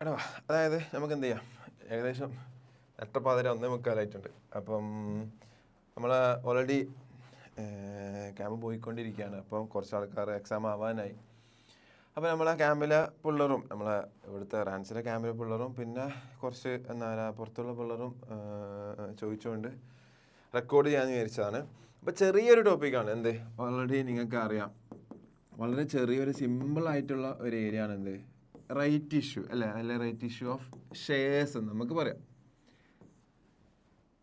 എടാ അതായത് നമുക്ക് എന്ത് ചെയ്യാം, ഏകദേശം നട്ടപ്പാതിര 1:45 അപ്പം നമ്മൾ ഓൾറെഡി ക്യാമ്പ് പോയിക്കൊണ്ടിരിക്കുകയാണ്. അപ്പം കുറച്ച് ആൾക്കാർ എക്സാം ആവാനായി. അപ്പോൾ നമ്മളെ ക്യാമ്പിലെ പിള്ളേരും നമ്മളെ ഇവിടുത്തെ റാൻസിലെ ക്യാമ്പിലെ പിള്ളേരും പിന്നെ കുറച്ച് പുറത്തുള്ള പിള്ളേരും ചോദിച്ചുകൊണ്ട് റെക്കോർഡ് ചെയ്യാമെന്ന് വിചാരിച്ചതാണ്. അപ്പോൾ ചെറിയൊരു ടോപ്പിക്കാണ്. എന്ത് ഓൾറെഡി നിങ്ങൾക്ക് അറിയാം, വളരെ ചെറിയൊരു സിമ്പിളായിട്ടുള്ള ഒരു ഏരിയ ആണ് എന്ത് റൈറ്റ് ഇഷ്യൂ അല്ലെ റൈറ്റ് ഇഷ്യൂ ഓഫ് ഷെയർസ് എന്ന് നമുക്ക് പറയാം.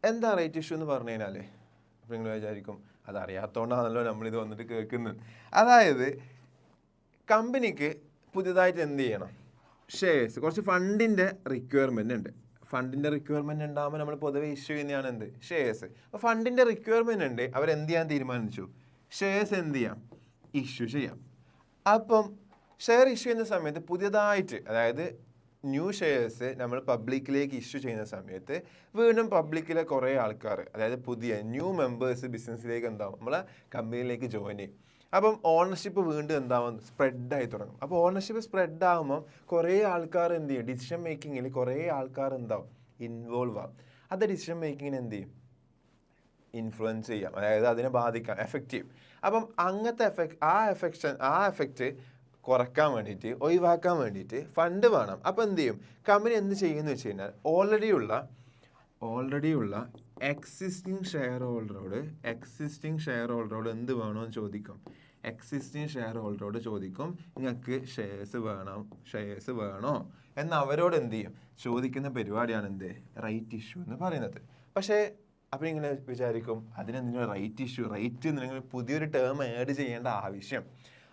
എന്താ റൈറ്റ് ഇഷ്യൂ എന്ന് പറഞ്ഞു കഴിഞ്ഞാൽ അപ്പോൾ നിങ്ങൾ വിചാരിക്കും അതറിയാത്തതുകൊണ്ടാണല്ലോ നമ്മളിത് വന്നിട്ട് കേൾക്കുന്നത്. അതായത് കമ്പനിക്ക് പുതിയതായിട്ട് എന്ത് ചെയ്യണം, ഷെയർസ്, കുറച്ച് ഫണ്ടിൻ്റെ റിക്വയർമെൻ്റ് ഉണ്ട്. ഫണ്ടിൻ്റെ റിക്വയർമെൻറ്റ് ഉണ്ടാകുമ്പോൾ നമ്മൾ പൊതുവെ ഇഷ്യൂ ചെയ്യുന്നതാണ് എന്ത് ഷെയർസ്. അപ്പോൾ ഫണ്ടിൻ്റെ റിക്വയർമെൻറ്റ് ഉണ്ട്, അവരെന്ത് ചെയ്യാൻ തീരുമാനിച്ചു, ഷെയർസ് എന്ത് ചെയ്യാം, ഇഷ്യൂ ചെയ്യാം. അപ്പം ഷെയർ ഇഷ്യൂ ചെയ്യുന്ന സമയത്ത് പുതിയതായിട്ട്, അതായത് ന്യൂ ഷെയർസ് നമ്മൾ പബ്ലിക്കിലേക്ക് ഇഷ്യൂ ചെയ്യുന്ന സമയത്ത് വീണ്ടും പബ്ലിക്കിലെ കുറേ ആൾക്കാർ, അതായത് പുതിയ ന്യൂ മെമ്പേഴ്സ് ബിസിനസ്സിലേക്ക് എന്താവും, നമ്മളെ കമ്പനിയിലേക്ക് ജോയിൻ ചെയ്യും. അപ്പം ഓണർഷിപ്പ് വീണ്ടും എന്താവും, സ്പ്രെഡായി തുടങ്ങും. അപ്പോൾ ഓണർഷിപ്പ് സ്പ്രെഡ് ആകുമ്പം കുറേ ആൾക്കാർ എന്ത് ചെയ്യും, ഡിസിഷൻ മേക്കിങ്ങിൽ കുറേ ആൾക്കാർ എന്താവും, ഇൻവോൾവ് ആകും. അത് ഡിസിഷൻ മേക്കിങ്ങിന് എന്ത് ചെയ്യും, ഇൻഫ്ലുവൻസ് ചെയ്യാം, അതായത് അതിനെ ബാധിക്കാം, എഫക്റ്റീവ്. അപ്പം അങ്ങനത്തെ ആ എഫക്റ്റ് കുറയ്ക്കാൻ വേണ്ടിയിട്ട്, ഒഴിവാക്കാൻ വേണ്ടിയിട്ട് ഫണ്ട് വേണം. അപ്പോൾ എന്ത് ചെയ്യും, കമ്പനി എന്ത് ചെയ്യുമെന്ന് വെച്ച് കഴിഞ്ഞാൽ ഓൾറെഡി ഉള്ള എക്സിസ്റ്റിംഗ് ഷെയർ ഹോൾഡറോട് എന്ത് വേണമെന്ന് ചോദിക്കും. എക്സിസ്റ്റിംഗ് ഷെയർ ഹോൾഡറോട് ചോദിക്കും, നിങ്ങൾക്ക് ഷെയർസ് വേണോ എന്ന് അവരോട് എന്ത് ചെയ്യും, ചോദിക്കുന്ന പരിപാടിയാണ് എന്ത് റൈറ്റ് ഇഷ്യൂ എന്ന് പറയുന്നത്. പക്ഷേ അപ്പോൾ നിങ്ങൾ വിചാരിക്കും അതിനെന്തിനാണ് റൈറ്റ് നിങ്ങൾ പുതിയൊരു ടേം ആഡ് ചെയ്യേണ്ട ആവശ്യം.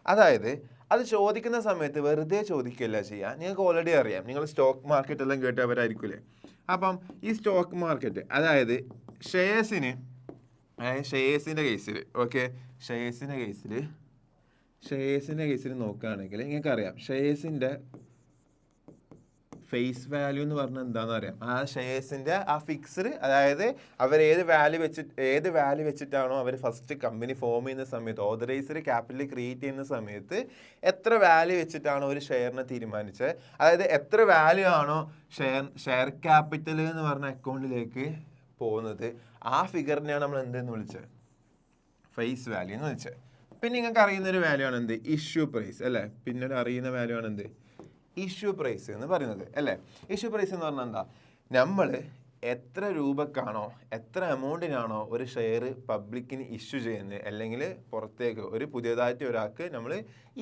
അതായത് അത് ചോദിക്കുന്ന സമയത്ത് വെറുതെ ചോദിക്കുകയല്ല ചെയ്യുക. നിങ്ങൾക്ക് ഓൾറെഡി അറിയാം, നിങ്ങൾ സ്റ്റോക്ക് മാർക്കറ്റ് എല്ലാം കേട്ടവരായിരിക്കില്ലേ. അപ്പം ഈ സ്റ്റോക്ക് മാർക്കറ്റ്, അതായത് ഷെയർസിൻ്റെ കേസിൽ ഷെയർസിൻ്റെ കേസിൽ നോക്കുകയാണെങ്കിൽ നിങ്ങൾക്കറിയാം, ഷെയർസിൻ്റെ ഫേസ് വാല്യൂ എന്ന് പറഞ്ഞാൽ എന്താണെന്ന് അറിയാം. ആ ഷെയർസിൻ്റെ ആ ഫിക്സ്ഡ്, അതായത് അവർ ഏത് വാല്യൂ വെച്ചിട്ടാണോ അവർ ഫസ്റ്റ് കമ്പനി ഫോം ചെയ്യുന്ന സമയത്ത്, ഓതറൈസ്ഡ് ക്യാപിറ്റൽ ക്രിയേറ്റ് ചെയ്യുന്ന സമയത്ത് എത്ര വാല്യൂ വെച്ചിട്ടാണോ ഒരു ഷെയറിനെ തീരുമാനിച്ചത്, അതായത് എത്ര വാല്യൂ ആണോ ഷെയർ ക്യാപിറ്റൽ എന്ന് പറഞ്ഞ അക്കൗണ്ടിലേക്ക് പോകുന്നത്, ആ ഫിഗറിനെയാണ് നമ്മൾ എന്തെന്ന് വിളിച്ചത്, ഫേസ് വാല്യൂ എന്ന് വിളിച്ചത്. പിന്നെ നിങ്ങൾക്ക് അറിയുന്നൊരു വാല്യൂ ആണ് എന്ത്, ഇഷ്യൂ പ്രൈസ് അല്ലേ. പിന്നെ അറിയുന്ന വാല്യൂ ആണ് എന്ത്, ഇഷ്യൂ പ്രൈസ് എന്ന് പറയുന്നത് അല്ലേ. ഇഷ്യൂ പ്രൈസ് എന്ന് പറഞ്ഞാൽ എന്താ, നമ്മൾ എത്ര രൂപക്കാണോ, എത്ര എമൗണ്ടിനാണോ ഒരു ഷെയർ പബ്ലിക്കിന് ഇഷ്യൂ ചെയ്യുന്നത്, അല്ലെങ്കിൽ പുറത്തേക്ക് ഒരു പുതിയതായിട്ട് ഒരാൾക്ക് നമ്മൾ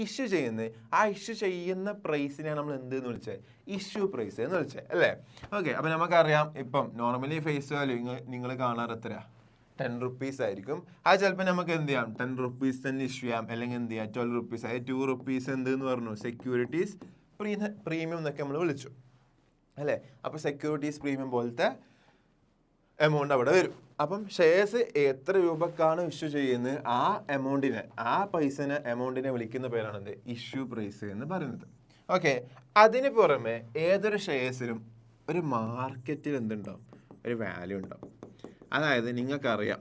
ഇഷ്യൂ ചെയ്യുന്നത്, ആ ഇഷ്യൂ ചെയ്യുന്ന പ്രൈസിനെയാണ് നമ്മൾ എന്തെന്ന് വിളിച്ചത്, ഇഷ്യൂ പ്രൈസ് എന്ന് വിളിച്ചത് അല്ലേ. ഓക്കെ, അപ്പോൾ നമുക്കറിയാം ഇപ്പം നോർമലി ഫേസ് വാല്യൂ നിങ്ങൾ കാണാറ് എത്രയാ, 10 rupees ആയിരിക്കും. അത് ചിലപ്പോൾ നമുക്ക് എന്ത് ചെയ്യാം, 10 rupees തന്നെ ഇഷ്യൂ ചെയ്യാം, അല്ലെങ്കിൽ എന്ത് ചെയ്യാം 12 rupees, അതായത് 2 rupees എന്തെന്ന് പറഞ്ഞു, സെക്യൂരിറ്റീസ് പ്രീമിയം എന്നൊക്കെ നമ്മൾ വിളിച്ചു അല്ലേ. അപ്പോൾ സെക്യൂരിറ്റീസ് പ്രീമിയം പോലത്തെ എമൗണ്ട് അവിടെ വരും. അപ്പം ഷെയർസ് എത്ര രൂപക്കാണ് ഇഷ്യൂ ചെയ്യുന്നത്, ആ എമൗണ്ടിനെ വിളിക്കുന്ന പേരാണ് എന്ത്, ഇഷ്യൂ പ്രൈസ് എന്ന് പറയുന്നത്. ഓക്കെ, അതിന് പുറമെ ഏതൊരു ഷെയർസിലും ഒരു മാർക്കറ്റിൽ എന്തുണ്ടാവും, ഒരു വാല്യൂ ഉണ്ടാവും. അതായത് നിങ്ങൾക്കറിയാം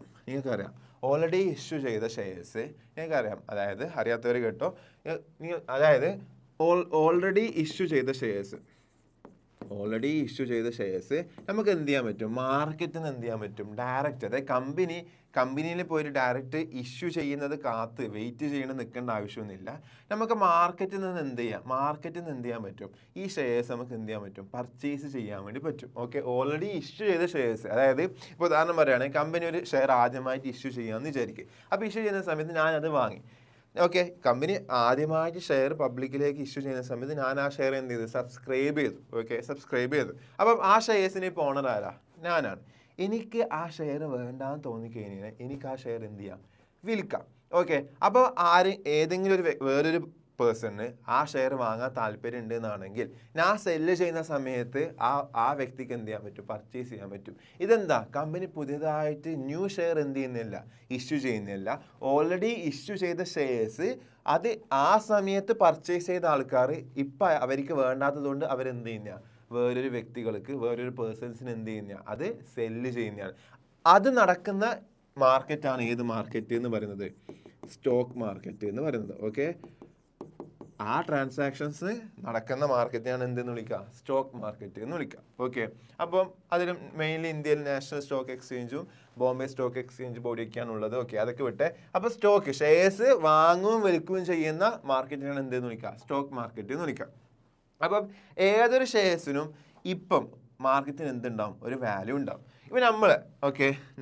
ഓൾറെഡി ഇഷ്യൂ ചെയ്ത ഷെയർസ് നിങ്ങൾക്കറിയാം, അതായത് അറിയാത്തവർ കേട്ടോ, അതായത് ഓൾറെഡി ഇഷ്യൂ ചെയ്ത ഷെയർസ് നമുക്ക് എന്ത് ചെയ്യാൻ പറ്റും, മാർക്കറ്റിൽ നിന്ന് എന്ത് ചെയ്യാൻ പറ്റും, ഡയറക്റ്റ്, അതായത് കമ്പനിയിൽ പോയിട്ട് ഡയറക്റ്റ് ഇഷ്യൂ ചെയ്യുന്നത് കാത്ത് വെയിറ്റ് ചെയ്യണം, നിൽക്കേണ്ട ആവശ്യമൊന്നുമില്ല. നമുക്ക് മാർക്കറ്റിൽ നിന്ന് എന്ത് ചെയ്യാൻ പറ്റും, ഈ ഷെയർസ് നമുക്ക് എന്ത് ചെയ്യാൻ പറ്റും, പർച്ചേസ് ചെയ്യാൻ വേണ്ടി പറ്റും. ഓക്കെ, ഓൾറെഡി ഇഷ്യൂ ചെയ്ത ഷെയർസ്, അതായത് ഇപ്പോൾ ഉദാഹരണം പറയുകയാണെങ്കിൽ കമ്പനി ഒരു ഷെയർ ആദ്യമായിട്ട് ഇഷ്യൂ ചെയ്യാമെന്ന് വിചാരിക്കും. അപ്പോൾ ഇഷ്യൂ ചെയ്യുന്ന സമയത്ത് ഞാനത് വാങ്ങി. ഓക്കെ, കമ്പനി ആദ്യമായിട്ട് ഷെയർ പബ്ലിക്കിലേക്ക് ഇഷ്യൂ ചെയ്യുന്ന സമയത്ത് ഞാൻ ആ ഷെയർ എന്ത് ചെയ്തു, സബ്സ്ക്രൈബ് ചെയ്തു. അപ്പം ആ ഷെയർസിന് ഇപ്പോൾ ഓണർ ആരാ, ഞാനാണ്. എനിക്ക് ആ ഷെയർ വേണ്ടാന്ന് തോന്നിക്കഴിഞ്ഞാൽ എനിക്ക് ആ ഷെയർ എന്ത് ചെയ്യാം, വിൽക്കാം. ഓക്കെ, അപ്പോൾ ഏതെങ്കിലും വേറൊരു പേഴ്സണിന് ആ ഷെയർ വാങ്ങാൻ താല്പര്യം ഉണ്ട് എന്നാണെങ്കിൽ ഞാൻ സെല്ല് ചെയ്യുന്ന സമയത്ത് ആ വ്യക്തിക്ക് എന്ത് ചെയ്യാൻ പറ്റും, പർച്ചേസ് ചെയ്യാൻ പറ്റും. ഇതെന്താ, കമ്പനി പുതിയതായിട്ട് ന്യൂ ഷെയർ എന്ത് ചെയ്യുന്നില്ല, ഇഷ്യൂ ചെയ്യുന്നില്ല. ഓൾറെഡി ഇഷ്യൂ ചെയ്ത ഷെയർസ് അത് ആ സമയത്ത് പർച്ചേസ് ചെയ്ത ആൾക്കാർ ഇപ്പം അവർക്ക് വേണ്ടാത്തതുകൊണ്ട് അവരെന്ത് ചെയ്യുന്ന, വേറൊരു വ്യക്തികൾക്ക്, വേറൊരു പേഴ്സൺസിന് എന്ത് ചെയ്യുന്ന, അത് സെല്ല് ചെയ്യുന്നതാണ്. അത് നടക്കുന്ന മാർക്കറ്റാണ് ഏത് മാർക്കറ്റ് എന്ന് പറയുന്നത്, സ്റ്റോക്ക് മാർക്കറ്റ് എന്ന് പറയുന്നത്. ഓക്കെ, ആ ട്രാൻസാക്ഷൻസ് നടക്കുന്ന മാർക്കറ്റിനാണ് എന്തെന്ന് വിളിക്കുക, സ്റ്റോക്ക് മാർക്കറ്റ് എന്ന് വിളിക്കുക. ഓക്കെ, അപ്പം അതിലും മെയിൻലി ഇന്ത്യയിൽ നാഷണൽ സ്റ്റോക്ക് എക്സ്ചേഞ്ചും ബോംബെ സ്റ്റോക്ക് എക്സ്ചേഞ്ച് ബോഡിയൊക്കെയാണ് ഉള്ളത്. ഓക്കെ, അതൊക്കെ വിട്ടെ. അപ്പോൾ സ്റ്റോക്ക് ഷെയർസ് വാങ്ങുകയും വിൽക്കുകയും ചെയ്യുന്ന മാർക്കറ്റിനാണ് എന്തെന്ന് വിളിക്കുക, സ്റ്റോക്ക് മാർക്കറ്റ് എന്ന് വിളിക്കുക. അപ്പം ഏതൊരു ഷെയർസിനും ഇപ്പം മാർക്കറ്റിന് എന്തുണ്ടാവും, ഒരു വാല്യൂ ഉണ്ടാവും. ഇപ്പം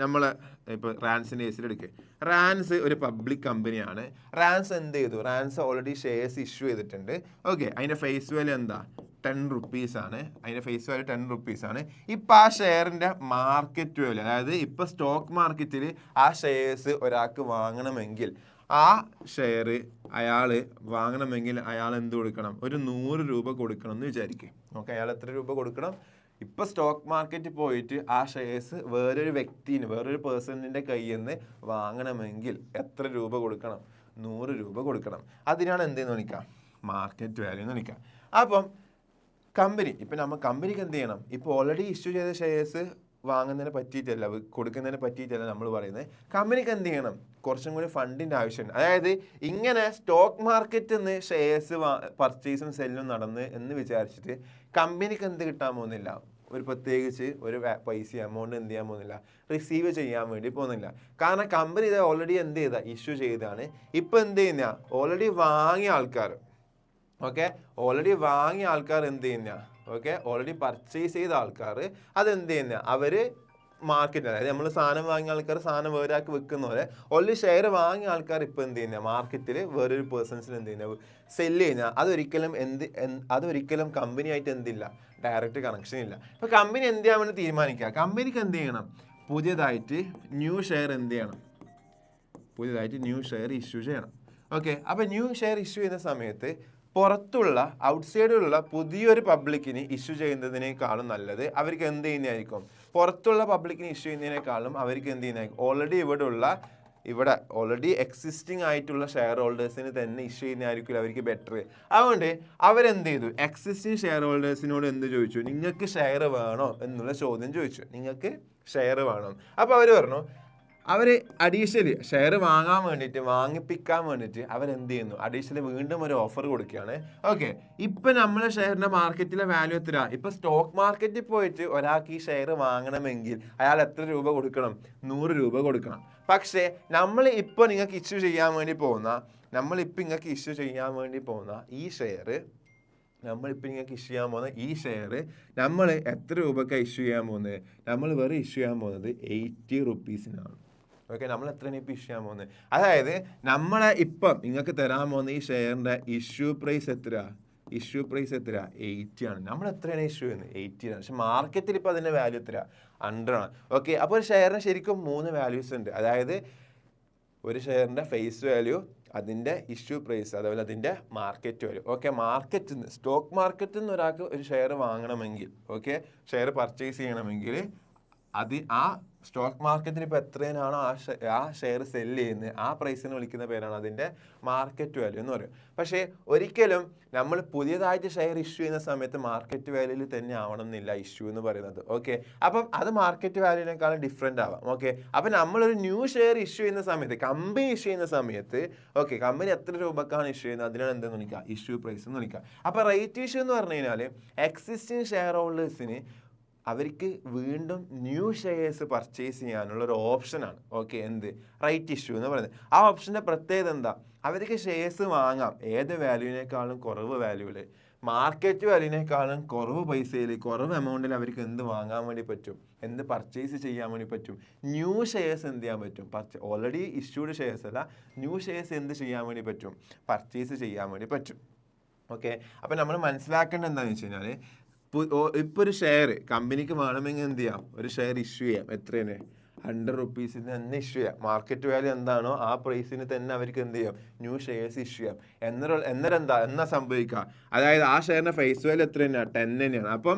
നമ്മൾ ഇപ്പോൾ റാൻസിൻ്റെ കേസിൽ എടുക്കുക. റാൻസ് ഒരു പബ്ലിക് കമ്പനിയാണ്. റാൻസ് എന്ത് ചെയ്തു, റാൻസ് ഓൾറെഡി ഷെയർസ് ഇഷ്യൂ ചെയ്തിട്ടുണ്ട്. ഓക്കെ, അതിൻ്റെ ഫേസ് വാല്യൂ എന്താ, 10 റുപ്പീസാണ്. അതിൻ്റെ ഫേസ് വാല്യൂ 10 റുപ്പീസാണ്. ഇപ്പം ആ ഷെയറിൻ്റെ മാർക്കറ്റ് വാല്യൂ, അതായത് ഇപ്പോൾ സ്റ്റോക്ക് മാർക്കറ്റിൽ ആ ഷെയർസ് ഒരാൾക്ക് വാങ്ങണമെങ്കിൽ, ആ ഷെയർ അയാൾ വാങ്ങണമെങ്കിൽ അയാൾ എന്ത് കൊടുക്കണം, ഒരു 100 രൂപ കൊടുക്കണം എന്ന് വിചാരിക്കും. ഓക്കെ, അയാൾ എത്ര രൂപ കൊടുക്കണം, ഇപ്പോൾ സ്റ്റോക്ക് മാർക്കറ്റിൽ പോയിട്ട് ആ ഷെയർസ് വേറൊരു വ്യക്തിന്, വേറൊരു പേഴ്സണിൻ്റെ കയ്യിൽ നിന്ന് വാങ്ങണമെങ്കിൽ എത്ര രൂപ കൊടുക്കണം, 100 രൂപ കൊടുക്കണം. അതിനാണ് എന്തെന്ന് വിളിക്കുക, മാർക്കറ്റ് വാല്യൂ എന്ന് വിളിക്കുക. അപ്പം കമ്പനി, ഇപ്പം നമ്മൾ കമ്പനിക്ക് എന്ത് ചെയ്യണം, ഇപ്പോൾ ഓൾറെഡി ഇഷ്യൂ ചെയ്ത ഷെയർസ് വാങ്ങുന്നതിനെ പറ്റിയിട്ടല്ല, കൊടുക്കുന്നതിനെ പറ്റിയിട്ടല്ല നമ്മൾ പറയുന്നത്. കമ്പനിക്ക് എന്ത് ചെയ്യണം, കുറച്ചും കൂടി ഫണ്ടിൻ്റെ ആവശ്യമുണ്ട്. അതായത് ഇങ്ങനെ സ്റ്റോക്ക് മാർക്കറ്റിൽ നിന്ന് ഷെയർസ് പർച്ചേസും സെല്ലും നടന്ന് എന്ന് വിചാരിച്ചിട്ട് കമ്പനിക്ക് എന്ത് കിട്ടാൻ പോകുന്നില്ല, ഒരു പ്രത്യേകിച്ച് ഒരു പൈസ എമൗണ്ട് എന്ത് ചെയ്യാൻ പോകുന്നില്ല, റിസീവ് ചെയ്യാൻ വേണ്ടി പോകുന്നില്ല. കാരണം കമ്പനി ഇത് ഓൾറെഡി എന്ത് ചെയ്താൽ, ഇഷ്യൂ ചെയ്താണ്. ഇപ്പം എന്ത് ചെയ്യുന്ന, ഓൾറെഡി വാങ്ങിയ ആൾക്കാർ, ഓക്കെ, ഓൾറെഡി വാങ്ങിയ ആൾക്കാർ എന്ത് ചെയ്യുന്ന, ഓക്കെ, ഓൾറെഡി പർച്ചേസ് ചെയ്ത ആൾക്കാർ അതെന്ത് ചെയ്യുന്ന, അവർ മാർക്കറ്റ്, അതായത് നമ്മൾ സാധനം വാങ്ങിയ ആൾക്കാർ സാധനം വേറൊരാൾക്ക് വെക്കുന്ന പോലെ ഓൾറെഡി ഷെയർ വാങ്ങിയ ആൾക്കാർ ഇപ്പോൾ എന്ത് ചെയ്യുന്ന, മാർക്കറ്റിൽ വേറൊരു പേഴ്സൺസിന് എന്ത് ചെയ്യുന്ന, സെല്ല് ചെയ്യുന്ന. അതൊരിക്കലും കമ്പനിയായിട്ട് എന്തില്ല, ഡയറക്റ്റ് കണക്ഷൻ ഇല്ല. അപ്പോൾ കമ്പനി എന്ത് ചെയ്യാൻ വേണ്ടി തീരുമാനിക്കുക, കമ്പനിക്ക് എന്ത് ചെയ്യണം, പുതിയതായിട്ട് ന്യൂ ഷെയർ എന്ത് ചെയ്യണം, പുതിയതായിട്ട് ന്യൂ ഷെയർ ഇഷ്യൂ ചെയ്യണം. ഓക്കെ, അപ്പോൾ ന്യൂ ഷെയർ ഇഷ്യൂ ചെയ്യുന്ന സമയത്ത് പുറത്തുള്ള ഔട്ട്സൈഡിലുള്ള പുതിയൊരു പബ്ലിക്കിന് ഇഷ്യൂ ചെയ്യുന്നതിനേക്കാളും നല്ലത് അവർക്ക് എന്ത് ചെയ്യുന്നതായിരിക്കും, പുറത്തുള്ള പബ്ലിക്കിന് ഇഷ്യൂ ചെയ്യുന്നതിനേക്കാളും അവർക്ക് എന്ത് ചെയ്യുന്നതായിരിക്കും, ഇവിടെ ഓൾറെഡി എക്സിസ്റ്റിംഗ് ആയിട്ടുള്ള ഷെയർ ഹോൾഡേഴ്സിന് തന്നെ ഇഷ്യൂ ചെയ്യുന്നതായിരിക്കും അവർക്ക് ബെറ്റർ. അതുകൊണ്ട് അവരെന്ത് ചെയ്തു, എക്സിസ്റ്റിംഗ് ഷെയർ ഹോൾഡേഴ്സിനോട് എന്ത് ചോദിച്ചു, നിങ്ങൾക്ക് ഷെയർ വേണോ എന്നുള്ള ചോദ്യം ചോദിച്ചു, നിങ്ങൾക്ക് ഷെയർ വേണോ. അപ്പോൾ അവർ പറഞ്ഞു, അവർ അഡീഷണലി ഷെയർ വാങ്ങാൻ വേണ്ടിയിട്ട്, വാങ്ങിപ്പിക്കാൻ വേണ്ടിയിട്ട് അവരെന്ത് ചെയ്യുന്നു, അഡീഷണലി വീണ്ടും ഒരു ഓഫർ കൊടുക്കുകയാണ്. ഓക്കെ, ഇപ്പം നമ്മളെ ഷെയറിൻ്റെ മാർക്കറ്റിലെ വാല്യൂ എത്ര, ഇപ്പം സ്റ്റോക്ക് മാർക്കറ്റിൽ പോയിട്ട് ഒരാൾക്ക് ഈ ഷെയർ വാങ്ങണമെങ്കിൽ അയാൾ എത്ര രൂപ കൊടുക്കണം, 100 രൂപ കൊടുക്കണം. പക്ഷേ നമ്മൾ ഇപ്പോൾ നിങ്ങൾക്ക് ഇഷ്യൂ ചെയ്യാൻ വേണ്ടി പോകുന്ന ഈ ഷെയർ, നമ്മൾ എത്ര രൂപയ്ക്കാണ് ഇഷ്യൂ ചെയ്യാൻ പോകുന്നത്, നമ്മൾ വെറും ഇഷ്യൂ ചെയ്യാൻ പോകുന്നത് 80 റുപ്പീസിനാണ്. ഓക്കെ, നമ്മൾ എത്രയാണ് ഇപ്പോൾ ഇഷ്യൂ ചെയ്യാൻ പോകുന്നത്, അതായത് നമ്മളെ ഇപ്പം നിങ്ങൾക്ക് തരാൻ പോകുന്ന ഈ ഷെയറിൻ്റെ ഇഷ്യൂ പ്രൈസ് എത്ര, 80 ആണ്. നമ്മൾ എത്രയാണ് ഇഷ്യൂ ചെയ്യുന്നത്, 80 ആണ്. പക്ഷെ മാർക്കറ്റിൽ ഇപ്പോൾ അതിൻ്റെ വാല്യൂ എത്ര, 100 ആണ്. ഓക്കെ, അപ്പോൾ ഒരു ഷെയറിന് ശരിക്കും 3 വാല്യൂസ് ഉണ്ട്. അതായത് ഒരു ഷെയറിൻ്റെ ഫേസ് വാല്യൂ, അതിൻ്റെ ഇഷ്യൂ പ്രൈസ്, അതുപോലെ അതിൻ്റെ മാർക്കറ്റ് വാല്യൂ. ഓക്കെ, സ്റ്റോക്ക് മാർക്കറ്റിൽ നിന്ന് ഒരാൾക്ക് ഒരു ഷെയർ വാങ്ങണമെങ്കിൽ, ഓക്കെ, ഷെയർ പർച്ചേസ് ചെയ്യണമെങ്കിൽ ആ സ്റ്റോക്ക് മാർക്കറ്റിൽ ഇപ്പോൾ എത്രയാണോ ആ ഷെയർ സെല്ല് ചെയ്യുന്നത്, ആ പ്രൈസിന് വിളിക്കുന്ന പേരാണ് അതിൻ്റെ മാർക്കറ്റ് വാല്യൂ എന്ന് പറയും. പക്ഷേ ഒരിക്കലും നമ്മൾ പുതിയതായിട്ട് ഷെയർ ഇഷ്യൂ ചെയ്യുന്ന സമയത്ത് മാർക്കറ്റ് വാല്യൂവിൽ തന്നെ ആവണം എന്നില്ല ഇഷ്യൂ എന്ന് പറയുന്നത്. ഓക്കെ, അപ്പം അത് മാർക്കറ്റ് വാല്യൂവിനേക്കാളും ഡിഫറെൻ്റ് ആവാം. ഓക്കെ, അപ്പം നമ്മളൊരു ന്യൂ ഷെയർ ഇഷ്യൂ ചെയ്യുന്ന സമയത്ത്, കമ്പനി ഇഷ്യൂ ചെയ്യുന്ന സമയത്ത്, ഓക്കെ, കമ്പനി എത്ര രൂപക്കാണ് ഇഷ്യൂ ചെയ്യുന്നത്, അതിനാണ് എന്തെന്ന് വിളിക്കുക, ഇഷ്യൂ പ്രൈസ് എന്ന് വിളിക്കുക. അപ്പോൾ റൈറ്റ് ഇഷ്യൂ എന്ന് പറഞ്ഞു കഴിഞ്ഞാൽ എക്സിസ്റ്റിംഗ് ഷെയർ ഹോൾഡേഴ്സിന് അവർക്ക് വീണ്ടും ന്യൂ ഷെയർസ് പർച്ചേസ് ചെയ്യാനുള്ള ഒരു ഓപ്ഷനാണ്. ഓക്കെ, എന്ത്, റൈറ്റ് ഇഷ്യൂ എന്ന് പറയുന്നത്. ആ ഓപ്ഷൻ്റെ പ്രത്യേകത എന്താ, അവർക്ക് ഷെയർസ് വാങ്ങാം ഏത് വാല്യൂവിനേക്കാളും കുറവ് വാല്യൂവിൽ, മാർക്കറ്റ് വാല്യൂവിനേക്കാളും കുറവ് പൈസയിൽ, കുറവ് എമൗണ്ടിൽ അവർക്ക് എന്ത് വാങ്ങാൻ വേണ്ടി പറ്റും, എന്ത് പർച്ചേസ് ചെയ്യാൻ വേണ്ടി പറ്റും, ന്യൂ ഷെയർസ് എന്ത് ചെയ്യാൻ പറ്റും, ഓൾറെഡി ഇഷ്യൂഡ് ഷെയർസ് അല്ല, ന്യൂ ഷെയർസ് എന്ത് ചെയ്യാൻ വേണ്ടി പറ്റും, പർച്ചേസ് ചെയ്യാൻ വേണ്ടി പറ്റും. ഓക്കെ, അപ്പോൾ നമ്മൾ മനസ്സിലാക്കേണ്ടത് എന്താണെന്ന് വെച്ച് കഴിഞ്ഞാൽ, ഇപ്പോൾ ഒരു ഷെയർ കമ്പനിക്ക് വേണമെങ്കിൽ എന്ത് ചെയ്യാം, ഒരു ഷെയർ ഇഷ്യൂ ചെയ്യാം, എത്രയാണ്, 100 റുപ്പീസിന് തന്നെ ഇഷ്യൂ ചെയ്യാം. മാർക്കറ്റ് വാല്യൂ എന്താണോ ആ പ്രൈസിന് തന്നെ അവർക്ക് എന്ത് ചെയ്യാം, ന്യൂ ഷെയർസ് ഇഷ്യൂ ചെയ്യാം. എന്നാ സംഭവിക്കുക, അതായത് ആ ഷെയറിൻ്റെ ഫേസ് വാല്യൂ എത്ര തന്നെയാണ്, 10 തന്നെയാണ്. അപ്പം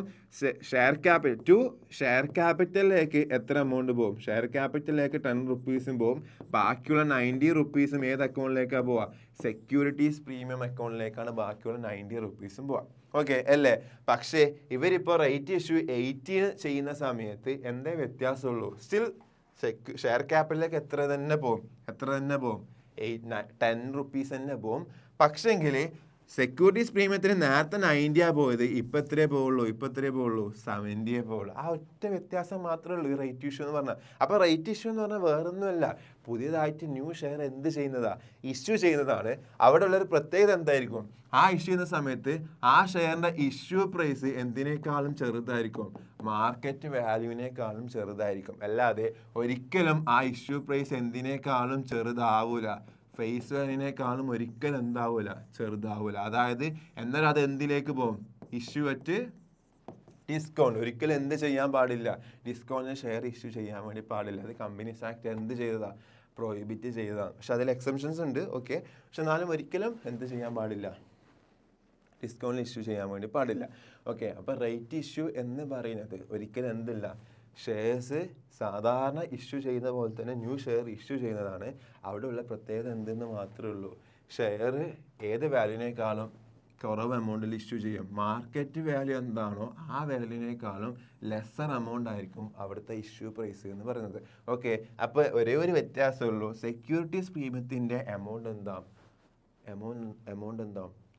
ഷെയർ ക്യാപിറ്റലിലേക്ക് എത്ര എമൗണ്ട് പോകും, ഷെയർ ക്യാപിറ്റലിലേക്ക് 10 റുപ്പീസും പോകും. ബാക്കിയുള്ള 90 റുപ്പീസും ഏത് അക്കൗണ്ടിലേക്കാണ് പോവുക, സെക്യൂരിറ്റീസ് പ്രീമിയം അക്കൗണ്ടിലേക്കാണ് ബാക്കിയുള്ള 90 റുപ്പീസും പോവുക. ഓക്കെ അല്ലേ. പക്ഷേ ഇവരിപ്പോൾ റൈറ്റ് ഇഷ്യൂ 80 ചെയ്യുന്ന സമയത്ത് എന്തേ വ്യത്യാസമുള്ളൂ, സ്റ്റിൽ ഷെയർ ക്യാപിറ്റലിലേക്ക് എത്ര തന്നെ പോകും, 10 റുപ്പീസ് തന്നെ പോകും. പക്ഷേങ്കിൽ സെക്യൂരിറ്റീസ് പ്രീമിയത്തിന് നേരത്തെ 90 പോയത്, ഇപ്പം എത്രയേ പോവുള്ളൂ? 70 പോവുള്ളൂ. ആ ഒറ്റ വ്യത്യാസം മാത്രമേ ഉള്ളൂ ഈ റൈറ്റ് ഇഷ്യൂ എന്ന് പറഞ്ഞാൽ. അപ്പോൾ റൈറ്റ് ഇഷ്യൂ എന്ന് പറഞ്ഞാൽ വേറൊന്നുമല്ല, പുതിയതായിട്ട് ന്യൂ ഷെയർ എന്ത് ചെയ്യുന്നതാ? ഇഷ്യൂ ചെയ്യുന്നതാണ്. അവിടെ ഉള്ളൊരു പ്രത്യേകത എന്തായിരിക്കും? ആ ഇഷ്യൂ ചെയ്യുന്ന സമയത്ത് ആ ഷെയറിൻ്റെ ഇഷ്യൂ പ്രൈസ് എന്തിനേക്കാളും ചെറുതായിരിക്കും? മാർക്കറ്റ് വാല്യൂവിനേക്കാളും ചെറുതായിരിക്കും. അല്ലാതെ ഒരിക്കലും ആ ഇഷ്യൂ പ്രൈസ് എന്തിനേക്കാളും ചെറുതാവൂല, ഫേസ് വാല്യൂവിനേക്കാളും ഒരിക്കലും എന്താവൂല? ചെറുതാവൂല. അതായത് എന്നാലും അത് എന്തിലേക്ക് പോകും? Issue at discount. ഒരിക്കലും എന്ത് ചെയ്യാൻ പാടില്ല? ഡിസ്കൗണ്ടിന് ഷെയർ ഇഷ്യൂ ചെയ്യാൻ വേണ്ടി പാടില്ല. അത് കമ്പനീസ് ആക്ട് എന്ത് ചെയ്തതാ? പ്രോഹിബിറ്റ് ചെയ്തതാണ്. പക്ഷെ അതിൽ എക്സെപ്ഷൻസ് ഉണ്ട്, ഓക്കെ. പക്ഷെ എന്നാലും ഒരിക്കലും എന്ത് ചെയ്യാൻ പാടില്ല? ഡിസ്കൗണ്ടിൽ ഇഷ്യൂ ചെയ്യാൻ വേണ്ടി പാടില്ല. ഓക്കെ. അപ്പോൾ റൈറ്റ് ഇഷ്യൂ എന്ന് പറയുന്നത് ഒരിക്കലും എന്തില്ല? ഷെയർസ് സാധാരണ ഇഷ്യൂ ചെയ്യുന്ന പോലെ തന്നെ ന്യൂ ഷെയർ ഇഷ്യൂ ചെയ്യുന്നതാണ്. അവിടെയുള്ള പ്രത്യേകത എന്തെന്ന് മാത്രമേ ഉള്ളൂ, ഷെയർ ഏത് വാല്യൂവിനേക്കാളും കുറവ് എമൗണ്ടിൽ ഇഷ്യൂ ചെയ്യും. മാർക്കറ്റ് വാല്യൂ എന്താണോ ആ വാല്യൂവിനേക്കാളും ലെസ്സർ എമൗണ്ട് ആയിരിക്കും അവിടുത്തെ ഇഷ്യൂ പ്രൈസ് എന്ന് പറയുന്നത്. ഓക്കെ. അപ്പോൾ ഒരേ ഒരു വ്യത്യാസമേ ഉള്ളൂ, സെക്യൂരിറ്റീസ് പ്രീമിയത്തിൻ്റെ എമൗണ്ട് എന്താ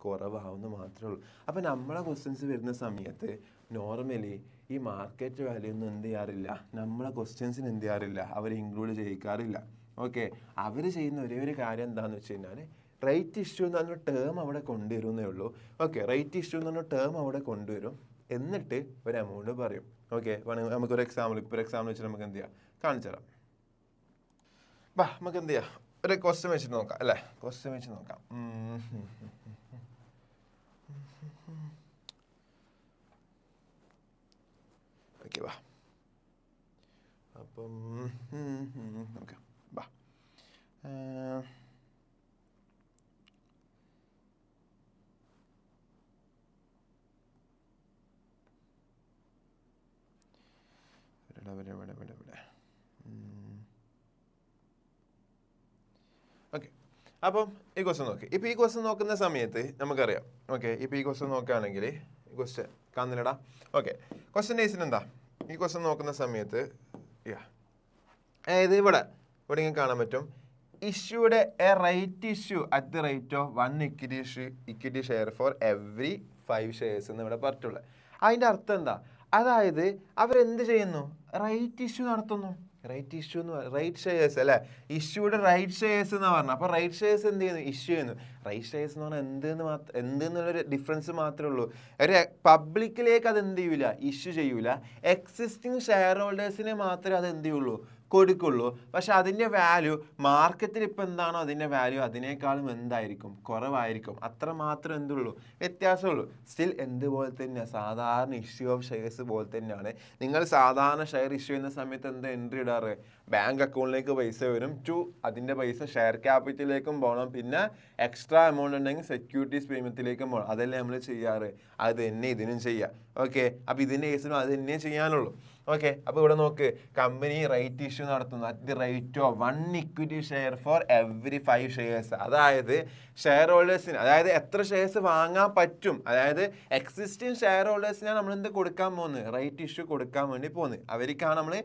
കുറവാകുന്ന മാത്രമേ ഉള്ളൂ. അപ്പോൾ നമ്മളെ ക്വസ്റ്റ്യൻസ് വരുന്ന സമയത്ത് നോർമലി ഈ മാർക്കറ്റ് വാല്യൂ ഒന്നും എന്ത് ചെയ്യാറില്ല, നമ്മളെ ക്വസ്റ്റ്യൻസിന് എന്ത് ചെയ്യാറില്ല, അവർ ഇൻക്ലൂഡ് ചെയ്യിക്കാറില്ല. ഓക്കെ. അവർ ചെയ്യുന്ന ഒരേ ഒരു കാര്യം എന്താണെന്ന് വെച്ച് കഴിഞ്ഞാൽ റൈറ്റ് ഇഷ്യൂ എന്ന് പറഞ്ഞ ടേം അവിടെ കൊണ്ടുവരുന്നേ ഉള്ളൂ. ഓക്കെ. റൈറ്റ് ഇഷ്യൂ എന്ന് പറഞ്ഞ ടേം അവിടെ കൊണ്ടുവരും, എന്നിട്ട് ഒരു എമൗണ്ട് പറയും. ഓക്കെ. നമുക്കൊരു എക്സാമ്പിൾ വെച്ചിട്ട് നമുക്ക് എന്ത് ചെയ്യാം? കാണിച്ചു തരാം. നമുക്ക് എന്ത് ചെയ്യാം? ഒരു ക്വസ്റ്റ്യൻ വെച്ചിട്ട് നോക്കാം അല്ലേ? ക്വസ്റ്റ്യൻ വെച്ച് നോക്കാം. ഓക്കെ. അപ്പം ഓക്കെ. ഓക്കെ. അപ്പം ഈ ക്വസ്റ്റ്യൻ നോക്കി. ഇപ്പം ഈ ക്വസ്റ്റ്യൻ നോക്കുന്ന സമയത്ത് നമുക്കറിയാം. ഓക്കെ. ഇപ്പം ഈ ക്വസ്റ്റ്യൻ നോക്കുകയാണെങ്കിൽ ഈ ക്വസ്റ്റ്യൻ കാണുന്നില്ലടാ. ഓക്കെ. ക്വസ്റ്റ്യൻ ബേസിന് എന്താ ഈ ക്വസ്റ്റ്യൻ നോക്കുന്ന സമയത്ത് അതായത് ഇവിടെ ഇങ്ങനെ കാണാൻ പറ്റും, issued a right issue at the rate of 1 equity share for every 5 shares എന്ന് ഇവിടെ പറഞ്ഞിട്ടുള്ളത്. അതിൻ്റെ അർത്ഥം എന്താ? അതായത് അവരെന്ത് ചെയ്യുന്നു? റൈറ്റ് ഇഷ്യൂ നടത്തുന്നു. റൈറ്റ് ഷെയർസ് അല്ലേ? ഇഷ്യൂഡ് റൈറ്റ് ഷെയർസ് എന്ന് പറഞ്ഞാൽ, അപ്പോൾ റൈറ്റ് ഷെയർസ് എന്ത് ചെയ്യുന്നു? ഇഷ്യൂ ചെയ്യുന്നു. റൈറ്റ് ഷെയർസ് എന്ന് പറഞ്ഞാൽ എന്തെന്നുള്ളൊരു ഡിഫറൻസ് മാത്രമേ ഉള്ളൂ. ഒരു പബ്ലിക്കിലേക്ക് അത് എന്ത് ചെയ്യൂല? ഇഷ്യൂ ചെയ്യൂല. എക്സിസ്റ്റിംഗ് ഷെയർ ഹോൾഡേഴ്സിനെ മാത്രമേ അത് എന്ത് ചെയ്യുള്ളൂ? കൊടുക്കുള്ളൂ. പക്ഷെ അതിൻ്റെ വാല്യൂ മാർക്കറ്റിൽ ഇപ്പം എന്താണോ അതിൻ്റെ വാല്യൂ അതിനേക്കാളും എന്തായിരിക്കും? കുറവായിരിക്കും. അത്ര മാത്രം എന്തുള്ളൂ? വ്യത്യാസമുള്ളൂ. സ്റ്റിൽ എന്തുപോലെ തന്നെയാണ്? സാധാരണ ഇഷ്യൂ ഓഫ് ഷെയർസ് പോലെ തന്നെയാണ്. നിങ്ങൾ സാധാരണ ഷെയർ ഇഷ്യൂ ചെയ്യുന്ന സമയത്ത് എന്താ എൻട്രി ഇടാറ്? ബാങ്ക് അക്കൗണ്ടിലേക്ക് പൈസ വരും, അതിൻ്റെ പൈസ ഷെയർ ക്യാപിറ്റലിലേക്കും പോകണം, പിന്നെ എക്സ്ട്രാ എമൗണ്ട് ഉണ്ടെങ്കിൽ സെക്യൂരിറ്റീസ് പ്രീമിയത്തിലേക്കും പോകണം. അതല്ലേ നമ്മൾ ചെയ്യാറ്. അത് തന്നെ ഇതിനും ചെയ്യാം. ഓക്കെ. അപ്പോൾ ഇതിൻ്റെ കേസിനും അത് തന്നെ ചെയ്യാനുള്ളൂ. ഓക്കെ. അപ്പോൾ ഇവിടെ നോക്ക്, കമ്പനി റൈറ്റ് ഇഷ്യൂ നടത്തുന്നു at the rate of 1 equity share for every 5 shares. അതായത് ഷെയർ ഹോൾഡേഴ്സിന്, അതായത് എത്ര ഷെയർസ് വാങ്ങാൻ പറ്റും, അതായത് എക്സിസ്റ്റിംഗ് ഷെയർ ഹോൾഡേഴ്സിനാണ് നമ്മൾ എന്ത് കൊടുക്കാൻ പോകുന്നത്? റൈറ്റ് ഇഷ്യൂ കൊടുക്കാൻ വേണ്ടി പോകുന്നത്. അവർക്കാണ് നമ്മൾ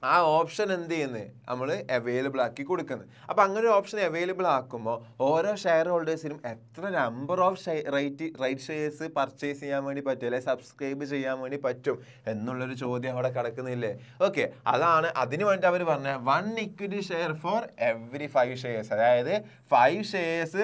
ആ ഓപ്ഷൻ എന്ത് ചെയ്യുന്നത്? നമ്മൾ അവൈലബിൾ ആക്കി കൊടുക്കുന്നത്. അപ്പോൾ അങ്ങനെ ഒരു ഓപ്ഷൻ അവൈലബിൾ ആക്കുമ്പോൾ ഓരോ ഷെയർ ഹോൾഡേഴ്സിനും എത്ര number of right shares purchase ചെയ്യാൻ വേണ്ടി പറ്റും, അല്ലെങ്കിൽ സബ്സ്ക്രൈബ് ചെയ്യാൻ വേണ്ടി പറ്റും എന്നുള്ളൊരു ചോദ്യം അവിടെ കിടക്കുന്നില്ലേ? ഓക്കെ. അതിന് വേണ്ടി അവർ പറഞ്ഞ 1 equity share for every 5 shares. അതായത് 5 ഷെയർസ്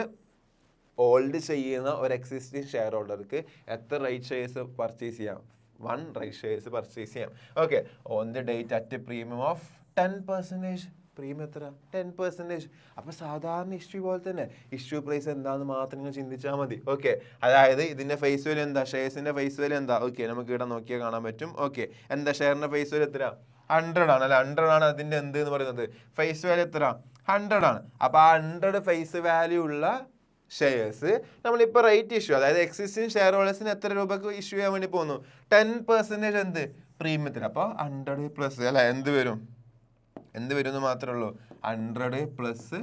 ഹോൾഡ് ചെയ്യുന്ന ഒരു എക്സിസ്റ്റിംഗ് ഷെയർ ഹോൾഡർക്ക് എത്ര റൈറ്റ് ഷെയർസ് പർച്ചേസ് ചെയ്യാം? 1 റൈറ്റ് ഷെയർസ് പർച്ചേസ് ചെയ്യാം. Okay. On the date at premium of 10%. Premium എത്ര? 10%. അപ്പോൾ സാധാരണ ഇഷ്യൂ പോലെ തന്നെ ഇഷ്യൂ പ്രൈസ് എന്താണെന്ന് മാത്രം നിങ്ങൾ ചിന്തിച്ചാൽ മതി. ഓക്കെ. അതായത് ഇതിൻ്റെ ഫേസ് വാല്യൂ എന്താ? ഷെയർസിൻ്റെ ഫേസ് വാല്യൂ എന്താ? ഓക്കെ. നമുക്ക് ഇവിടെ നോക്കിയാൽ കാണാൻ പറ്റും. ഓക്കെ. എന്താ ഷെയറിൻ്റെ ഫേസ് വാല്യൂ എത്ര? 100 ആണ് അല്ലെ? 100 ആണ് അതിൻ്റെ എന്ത് എന്ന് പറയുന്നത്? ഫേസ് വാല്യൂ എത്ര? 100 ആണ്. അപ്പോൾ ആ 100 ഫേസ് വാല്യൂ ഉള്ള ഷെയർസ് നമ്മളിപ്പോൾ റൈറ്റ് ഇഷ്യൂ, അതായത് എക്സിസ്റ്റിംഗ് ഷെയർ ഹോൾഡേഴ്സിന് എത്ര രൂപക്ക് ഇഷ്യൂ ചെയ്യാൻ വേണ്ടി പോകുന്നു? 10% എന്ത്? പ്രീമിയത്തിന്. അപ്പോൾ 100 പ്ലസ് അല്ലെ എന്ത് വരും എന്ന് മാത്രമേ ഉള്ളൂ? 100 പ്ലസ്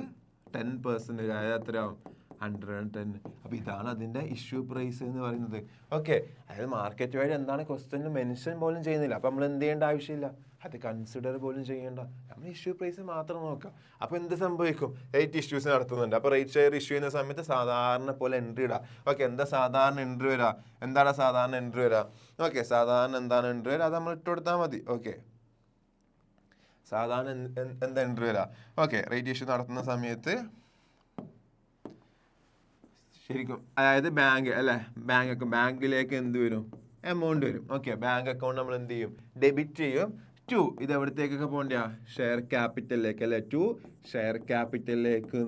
10%, അതായത് എത്രയാവും? 110. അപ്പോൾ ഇതാണ് അതിൻ്റെ ഇഷ്യൂ പ്രൈസ് എന്ന് പറയുന്നത്. ഓക്കെ, അതായത് മാർക്കറ്റ് വാല്യൂ എന്താണ് ക്വസ്റ്റ്യനിൽ മെൻഷൻ പോലും ചെയ്യുന്നില്ല. അപ്പോൾ നമ്മൾ എന്ത് ചെയ്യേണ്ട ആവശ്യമില്ല, അത് കൺസിഡർ പോലും ചെയ്യേണ്ട, നമ്മൾ ഇഷ്യൂ പ്രൈസ് മാത്രം നോക്കാം. അപ്പോൾ എന്ത് സംഭവിക്കും, റേറ്റ് ഇഷ്യൂസ് നടത്തുന്നുണ്ട്. അപ്പോൾ റേറ്റ് ഷെയർ ഇഷ്യൂ ചെയ്യുന്ന സമയത്ത് സാധാരണ പോലെ എൻട്രി ഇടാം. ഓക്കെ, എന്താ സാധാരണ എൻട്രി വരിക, എന്താണ് സാധാരണ എൻട്രി വരിക? ഓക്കെ, സാധാരണ എന്താണ് എൻട്രി വരിക, അത് നമ്മൾ ഇട്ട് കൊടുത്താൽ മതി. ഓക്കെ, സാധാരണ എന്താ എൻട്രി വരിക? ഓക്കെ, റേറ്റ് ഇഷ്യൂ നടത്തുന്ന സമയത്ത് ശരിക്കും അതായത് ബാങ്ക് അല്ലേ, ബാങ്കിലേക്ക് എന്ത് വരും, എമൗണ്ട് വരും. ഓക്കെ, ബാങ്ക് അക്കൗണ്ട് നമ്മൾ എന്ത് ചെയ്യും, ഡെബിറ്റ് ചെയ്യും. ടു ഇത് എവിടത്തേക്കൊക്കെ പോകണ്ട, ഷെയർ ക്യാപിറ്റലിലേക്ക് അല്ലേ, ടു ഷെയർ ക്യാപിറ്റലിലേക്ക്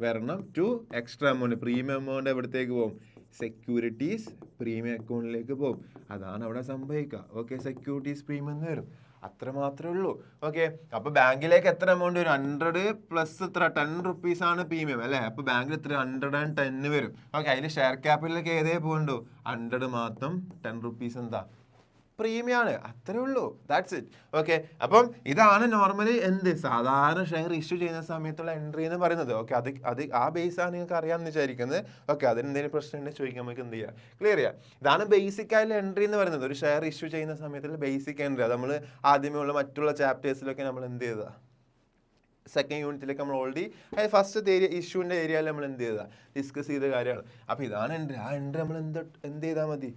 വരണം. To extra amount, premium amount എവിടത്തേക്ക് പോകും, സെക്യൂരിറ്റീസ് പ്രീമിയം അക്കൗണ്ടിലേക്ക് പോകും. അതാണ് അവിടെ സംഭവിക്കുക. ഓക്കെ, സെക്യൂരിറ്റീസ് പ്രീമിയം എന്ന് വരും, അത്ര മാത്രമേ ഉള്ളൂ. ഓക്കെ, അപ്പോൾ ബാങ്കിലേക്ക് എത്ര എമൗണ്ട് വരും, 100 പ്ലസ് എത്ര 10 റുപ്പീസ് ആണ് പ്രീമിയം അല്ലേ. അപ്പോൾ ബാങ്കിൽ എത്ര 110 വരും. ഓക്കെ, അതിൽ ഷെയർ ക്യാപിറ്റലിലേക്ക് ഏതേ പോകണ്ടു, 100 മാത്രം 10 റുപ്പീസ് എന്താ പ്രീമിയം ആണ്, അത്രേ ഉള്ളൂ. That's it. ഓക്കെ, അപ്പം ഇതാണ് നോർമലി എന്ത് സാധാരണ ഷെയർ ഇഷ്യൂ ചെയ്യുന്ന സമയത്തുള്ള എൻട്രി എന്ന് പറയുന്നത്. ഓക്കെ, അത് ആ ബേസാണ് നിങ്ങൾക്ക് അറിയാമെന്ന് വിചാരിക്കുന്നത്. ഓക്കെ, അതിന് എന്തെങ്കിലും പ്രശ്നം ഉണ്ടെങ്കിൽ ചോദിക്കാൻ നമുക്ക് എന്ത് ചെയ്യാം, ക്ലിയർ ചെയ്യാം. ഇതാണ് ബേസിക് ആയിട്ടുള്ള എൻട്രി എന്ന് പറയുന്നത്. ഒരു ഷെയർ ഇഷ്യൂ ചെയ്യുന്ന സമയത്തുള്ള ബേസിക് എൻട്രി. അത് നമ്മൾ ആദ്യമേ ഉള്ള മറ്റുള്ള ചാപ്റ്റേഴ്സിലൊക്കെ നമ്മൾ എന്ത് ചെയ്തതാ, സെക്കൻഡ് യൂണിറ്റിലേക്ക് നമ്മൾ ഓൾറെഡി ഫസ്റ്റ് ഇഷ്യൂവിൻ്റെ ഏരിയയിൽ നമ്മൾ എന്ത് ചെയ്താൽ ഡിസ്കസ് ചെയ്ത കാര്യമാണ്. അപ്പോൾ ഇതാണ് എൻട്രി. ആ എൻട്രി നമ്മൾ എന്ത് ചെയ്താൽ മതി,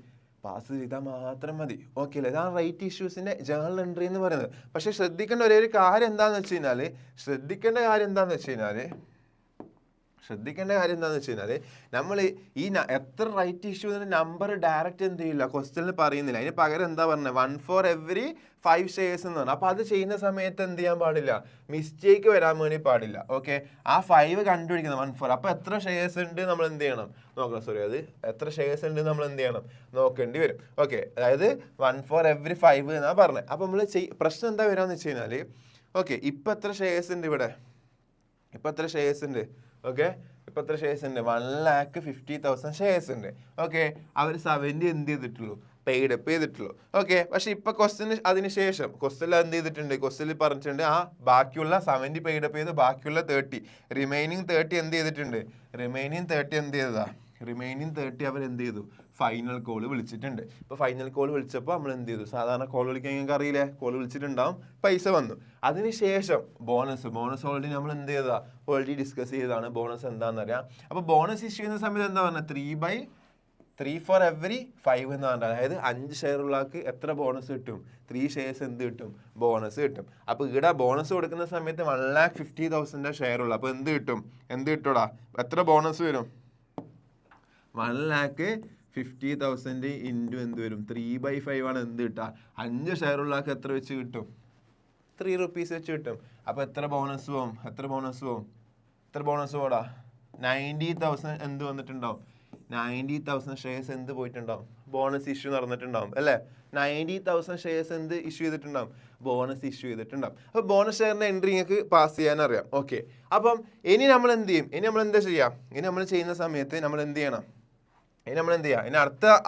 പാസ് ചെയ്താൽ മാത്രം മതി. ഓക്കെ അല്ലേ, ഇതാണ് റൈറ്റ് ഇഷ്യൂസിൻ്റെ ജേർണൽ എൻട്രി എന്ന് പറയുന്നത്. പക്ഷേ ശ്രദ്ധിക്കേണ്ട ഒരു കാര്യം എന്താണെന്ന് വെച്ച് കഴിഞ്ഞാൽ നമ്മൾ ഈ എത്ര റൈറ്റ് ഇഷ്യൂസിൻ്റെ നമ്പർ ഡയറക്റ്റ് എന്ത് ചെയ്യില്ല, ക്വസ്റ്റ്യനിൽ പറയുന്നില്ല. അതിന് പകരം എന്താ പറഞ്ഞത്, 1 for every 5 shares എന്ന് പറഞ്ഞു. അപ്പോൾ അത് ചെയ്യുന്ന സമയത്ത് എന്ത് ചെയ്യാൻ പാടില്ല, മിസ്റ്റേക്ക് വരാൻ വേണ്ടി പാടില്ല. ഓക്കെ, ആ 5 കണ്ടുപിടിക്കുന്നത് 1 for, അപ്പോൾ എത്ര ഷെയർസ് ഉണ്ട് നമ്മൾ എന്ത് ചെയ്യണം നോക്കണം. അത് എത്ര ഷെയർസ് ഉണ്ട് നമ്മൾ എന്ത് ചെയ്യണം നോക്കേണ്ടി വരും. ഓക്കെ, അതായത് 1 for every 5 എന്നാണ് പറഞ്ഞത്. അപ്പോൾ നമ്മൾ പ്രശ്നം എന്താ വരാമെന്ന് വെച്ച് കഴിഞ്ഞാൽ, ഓക്കെ ഇപ്പം എത്ര ഷെയർസ് ഉണ്ട് ഇവിടെ, ഇപ്പം എത്ര ഷെയർസ് ഉണ്ട്, ഓക്കെ ഇപ്പം എത്ര ഷെയർസ് ഉണ്ട്, 1,50,000 ഷെയർസ് ഉണ്ട്. ഓക്കെ, അവർ 70 എന്ത് ചെയ്തിട്ടുള്ളൂ, പെയ്ഡ് അപ്പ് ചെയ്തിട്ടുള്ളൂ. ഓക്കെ, പക്ഷെ ഇപ്പൊ ക്വസ്റ്റ്യന് അതിന് ശേഷം ക്വസ്റ്റ്യനിൽ എന്ത് ചെയ്തിട്ടുണ്ട്, ക്വസ്റ്റ്യനിൽ പറഞ്ഞിട്ടുണ്ട് ആ ബാക്കിയുള്ള 70 പെയ്ഡ് അപ്പ് ചെയ്ത് ബാക്കിയുള്ള 30 റിമൈനിങ് 30 എന്ത് ചെയ്തിട്ടുണ്ട്, റിമൈനിങ് 30 അവർ എന്ത് ചെയ്തു, ഫൈനൽ കോൾ വിളിച്ചിട്ടുണ്ട്. ഇപ്പോൾ ഫൈനൽ കോൾ വിളിച്ചപ്പോൾ നമ്മൾ എന്ത് ചെയ്തു, സാധാരണ കോൾ വിളിക്കാൻ നിങ്ങൾക്ക് അറിയില്ലേ, കോൾ വിളിച്ചിട്ടുണ്ടാവും, പൈസ വന്നു. അതിനുശേഷം ബോണസ് ഓൾറെഡി നമ്മൾ എന്ത് ചെയ്താ, ഓൾറെഡി ഡിസ്കസ് ചെയ്തതാണ് ബോണസ് എന്താണെന്ന് അറിയാം. അപ്പോൾ ബോണസ് ഇഷ്യൂ ചെയ്യുന്ന സമയത്ത് എന്താ പറഞ്ഞത്, 3 for every 5 എന്ന് പറഞ്ഞാൽ, അതായത് 5 ഷെയർ ഉള്ള ആൾക്ക് എത്ര ബോണസ് കിട്ടും, 3 ഷെയർസ് എന്ത് കിട്ടും, ബോണസ് കിട്ടും. അപ്പോൾ ഇവിടെ ബോണസ് കൊടുക്കുന്ന സമയത്ത് 1,50,000 ഷെയർ ഉള്ളു. അപ്പോൾ എന്ത് കിട്ടൂടാ, എത്ര ബോണസ് വരും, 1,50,000 ഇൻറ്റു എന്ത് വരും, 3/5 ആണ് എന്ത് കിട്ടുക, 5 ഷെയർ ഉള്ള ആൾക്ക് എത്ര വെച്ച് കിട്ടും, 3 റുപ്പീസ് വെച്ച് കിട്ടും. അപ്പോൾ എത്ര ബോണസ് പോവും, എത്ര ബോണസ് പോടാ, 90,000 എന്ത് വന്നിട്ടുണ്ടാവും, 90,000 ഷെയർസ് എന്ത് പോയിട്ടുണ്ടാവും, ബോണസ് ഇഷ്യൂ നടന്നിട്ടുണ്ടാവും അല്ലേ. 90,000 ഷെയർസ് എന്ത് ഇഷ്യൂ ചെയ്തിട്ടുണ്ടാവും, ബോണസ് ഇഷ്യൂ ചെയ്തിട്ടുണ്ടാവും. അപ്പോൾ ബോണസ് ഷെയറിൻ്റെ എൻട്രി നിങ്ങൾക്ക് പാസ് ചെയ്യാൻ അറിയാം. ഓക്കെ, അപ്പം ഇനി നമ്മൾ എന്ത് ചെയ്യും, ഇനി നമ്മൾ ചെയ്യുന്ന സമയത്ത് നമ്മൾ എന്ത് ചെയ്യണം, ഇനി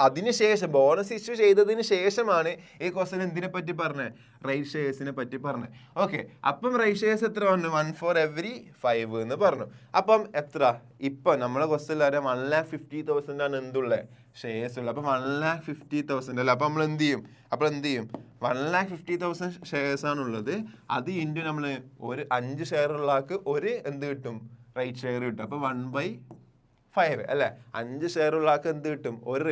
അതിനുശേഷം ബോണസ് ഇഷ്യൂ ചെയ്തതിന് ശേഷമാണ് ഈ ക്വസ്റ്റൻ എന്തിനെ പറ്റി പറഞ്ഞത്, റൈറ്റ് ഷെയർസിനെ പറ്റി പറഞ്ഞത്. ഓക്കെ, അപ്പം റൈറ്റ് ഷെയർസ് എത്ര പറഞ്ഞു, 1 for every 5 എന്ന് പറഞ്ഞു. അപ്പം എത്ര, ഇപ്പം നമ്മളെ ക്വസ്റ്റനിൽ അറിയാം 1,50,000 ആണ് എന്തുള്ളത്, ഷെയർസ് ഉള്ളത്. അപ്പം 1,50,000 അല്ല. അപ്പം നമ്മൾ എന്ത് ചെയ്യും 1,50,000 ഷെയർസ് ആണുള്ളത്. അത് ഇൻറ്റു നമ്മൾ ഒരു 5 ഷെയർ ഉള്ള ആൾക്ക് ഒരു എന്ത് കിട്ടും, റൈറ്റ് ഷെയർ കിട്ടും. അപ്പോൾ 1/5 അല്ലേ, 5 ഷെയർ ഉള്ള ആൾക്ക് എന്ത് കിട്ടും, ഒരു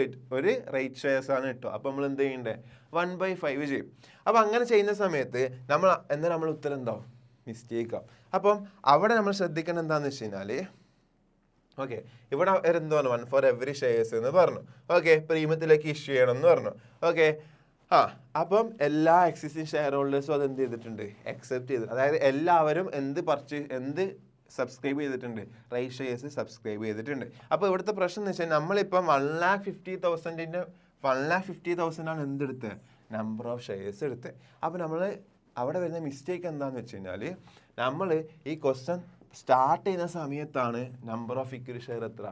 റൈറ്റ് ഷെയർസ് ആണ് കിട്ടും. അപ്പോൾ നമ്മൾ എന്ത് ചെയ്യണ്ടേ, 1/5 ചെയ്യും. അപ്പോൾ അങ്ങനെ ചെയ്യുന്ന സമയത്ത് നമ്മൾ ഉത്തരം എന്താവും, മിസ്റ്റേക്കാവും. അപ്പം അവിടെ നമ്മൾ ശ്രദ്ധിക്കണം എന്താണെന്ന് വെച്ച് കഴിഞ്ഞാൽ, ഓക്കെ ഇവിടെ എന്താണ് 1 for every ഷെയർസ് എന്ന് പറഞ്ഞു. ഓക്കെ, പ്രീമിയത്തിലേക്ക് ഇഷ്യൂ ചെയ്യണം എന്ന് പറഞ്ഞു. ഓക്കെ, അപ്പം എല്ലാ എക്സിസ്റ്റിംഗ് ഷെയർ ഹോൾഡേഴ്സും അത് എന്ത് ചെയ്തിട്ടുണ്ട്, അക്സെപ്റ്റ് ചെയ്തു. അതായത് എല്ലാവരും എന്ത് സബ്സ്ക്രൈബ് ചെയ്തിട്ടുണ്ട്, റൈറ്റ് ഷെയർസ് സബ്സ്ക്രൈബ് ചെയ്തിട്ടുണ്ട്. അപ്പോൾ ഇവിടുത്തെ പ്രശ്നം എന്ന് വെച്ചാൽ നമ്മളിപ്പം 1,50,000 ആണ് എന്തെടുത്ത്, നമ്പർ ഓഫ് ഷെയർസ് എടുത്ത്. അപ്പോൾ നമ്മൾ അവിടെ വരുന്ന മിസ്റ്റേക്ക് എന്താണെന്ന് വെച്ച് കഴിഞ്ഞാൽ, നമ്മൾ ഈ ക്വസ്റ്റ്യൻ സ്റ്റാർട്ട് ചെയ്യുന്ന സമയത്താണ് നമ്പർ ഓഫ് ഇക്വിറ്റി ഷെയർ എത്ര,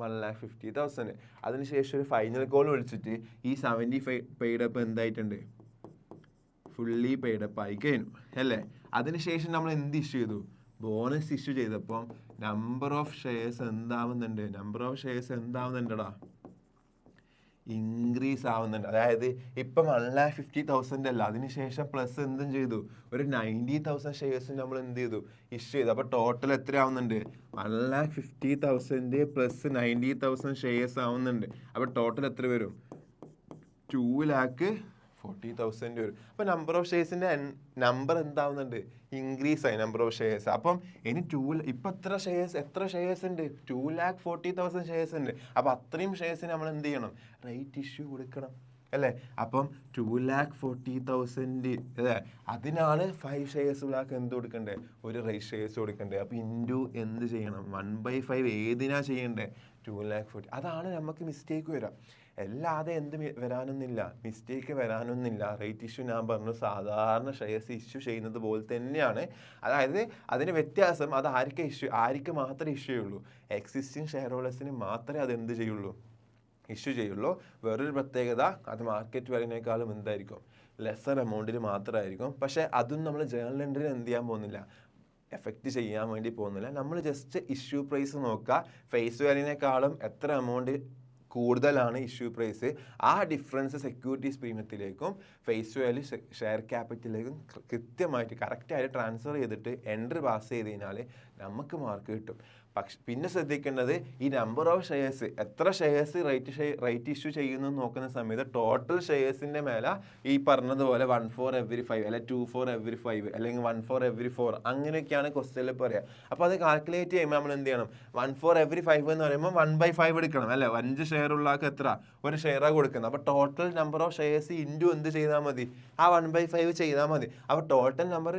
1,50,000. അതിനുശേഷം ഒരു ഫൈനൽ കോൾ വിളിച്ചിട്ട് ഈ 75 പെയ്ഡപ്പ് എന്തായിട്ടുണ്ട്, ഫുള്ളി പെയ്ഡപ്പ് ആയി കഴിഞ്ഞു അല്ലേ. അതിനുശേഷം നമ്മൾ എന്ത് ഇഷ്യൂ ചെയ്തു, ബോണസ് ഇഷ്യൂ ചെയ്തപ്പോൾ നമ്പർ ഓഫ് ഷെയർസ് എന്താവുന്നുണ്ടടാ, ഇൻക്രീസ് ആവുന്നുണ്ട്. അതായത് ഇപ്പം 1,50,000 അല്ല, അതിനുശേഷം പ്ലസ് എന്തും ചെയ്തു, ഒരു 90,000 ഷെയർസ് നമ്മൾ എന്ത് ചെയ്തു, ഇഷ്യൂ ചെയ്തു. അപ്പോൾ ടോട്ടൽ എത്ര ആവുന്നുണ്ട്, 1,50,000 പ്ലസ് 90,000 ഷെയർസ് ആവുന്നുണ്ട്. അപ്പോൾ ടോട്ടൽ എത്ര വരും, 2,40,000 വരും. അപ്പോൾ നമ്പർ ഓഫ് ഷെയർസിൻ്റെ നമ്പർ എന്താവുന്നുണ്ട്, ഇൻക്രീസ് ആയി നമ്പർ ഓഫ് ഷെയർസ്. അപ്പം ഇനി ഇപ്പം എത്ര ഷെയർസ് ഉണ്ട്, 2,40,000 ഷെയർസ് ഉണ്ട്. അപ്പോൾ അത്രയും ഷെയർസിന് നമ്മൾ എന്ത് ചെയ്യണം, റൈറ്റ് ഇഷ്യൂ കൊടുക്കണം അല്ലേ. അപ്പം 2,40,000 അല്ലേ, അതിനാണ് 5 ഷെയർസ് ഉള്ളാക്ക് എന്ത് കൊടുക്കണ്ടേ, ഒരു റൈറ്റ് ഷെയർസ് കൊടുക്കണ്ടേ. അപ്പോൾ ഇൻറ്റു എന്ത് ചെയ്യണം, 1/5 ഏതിനാ ചെയ്യണ്ടേ, 2,40,000. അതാണ് നമുക്ക് മിസ്റ്റേക്ക് വരാം. അല്ലാതെ മിസ്റ്റേക്ക് വരാനൊന്നുമില്ല. റൈറ്റ് ഇഷ്യൂ ഞാൻ പറഞ്ഞു സാധാരണ ഷെയർസ് ഇഷ്യൂ ചെയ്യുന്നത് പോലെ തന്നെയാണ്. അതായത് അതിന് വ്യത്യാസം അത് ആർക്ക് മാത്രമേ ഇഷ്യൂ ചെയ്യുള്ളൂ, എക്സിസ്റ്റിംഗ് ഷെയർ ഹോൾഡേഴ്സിന് മാത്രമേ അത് എന്ത് ചെയ്യുള്ളൂ, ഇഷ്യൂ ചെയ്യുള്ളൂ. വേറൊരു പ്രത്യേകത, അത് മാർക്കറ്റ് വാല്യൂവിനേക്കാളും എന്തായിരിക്കും, ലെസ്സർ എമൗണ്ടിൽ മാത്രമായിരിക്കും. പക്ഷേ അതും നമ്മൾ ജേർണൽ എൻട്രിയിൽ എന്ത് ചെയ്യാൻ പോകുന്നില്ല, എഫക്റ്റ് ചെയ്യാൻ വേണ്ടി പോകുന്നില്ല. നമ്മൾ ജസ്റ്റ് ഇഷ്യൂ പ്രൈസ് നോക്കുക, ഫേസ് വാല്യൂവിനേക്കാളും എത്ര എമൗണ്ട് കൂടുതലാണ് ഇഷ്യൂ പ്രൈസ്, ആ ഡിഫറൻസ് സെക്യൂരിറ്റീസ് പ്രീമിയത്തിലേക്കും ഫേസ് വാല്യൂ ഷെയർ ക്യാപിറ്റലിലേക്കും കൃത്യമായിട്ട് കറക്റ്റായിട്ട് ട്രാൻസ്ഫർ ചെയ്തിട്ട് എൻട്രി പാസ് ചെയ്ത് കഴിഞ്ഞാൽ നമുക്ക് മാർക്ക് കിട്ടും. പക്ഷെ പിന്നെ ശ്രദ്ധിക്കേണ്ടത്, ഈ നമ്പർ ഓഫ് ഷെയർസ്, എത്ര ഷെയർസ് റൈറ്റ് ഇഷ്യൂ ചെയ്യുന്നു നോക്കുന്ന സമയത്ത് ടോട്ടൽ ഷെയർസിൻ്റെ മേലെ ഈ പറഞ്ഞതുപോലെ 1 for every 5 അല്ലെങ്കിൽ 2 for every 5 അല്ലെങ്കിൽ 1 for every 4 അങ്ങനെയൊക്കെയാണ് ക്വസ്റ്റ്യനിൽ പറയുക. അപ്പോൾ അത് കാൽക്കുലേറ്റ് ചെയ്യുമ്പോൾ നമ്മൾ എന്ത് ചെയ്യണം, 1 for every 5 എന്ന് പറയുമ്പോൾ 1/5 എടുക്കണം അല്ലേ. 5 ഷെയർ ഉള്ള ആൾക്ക് എത്ര, ഒരു ഷെയറാണ് കൊടുക്കുന്നത്. അപ്പോൾ total number of shares into എന്ത് ചെയ്താൽ മതി, ആ 1/5 ചെയ്താൽ മതി. അപ്പോൾ ടോട്ടൽ നമ്പർ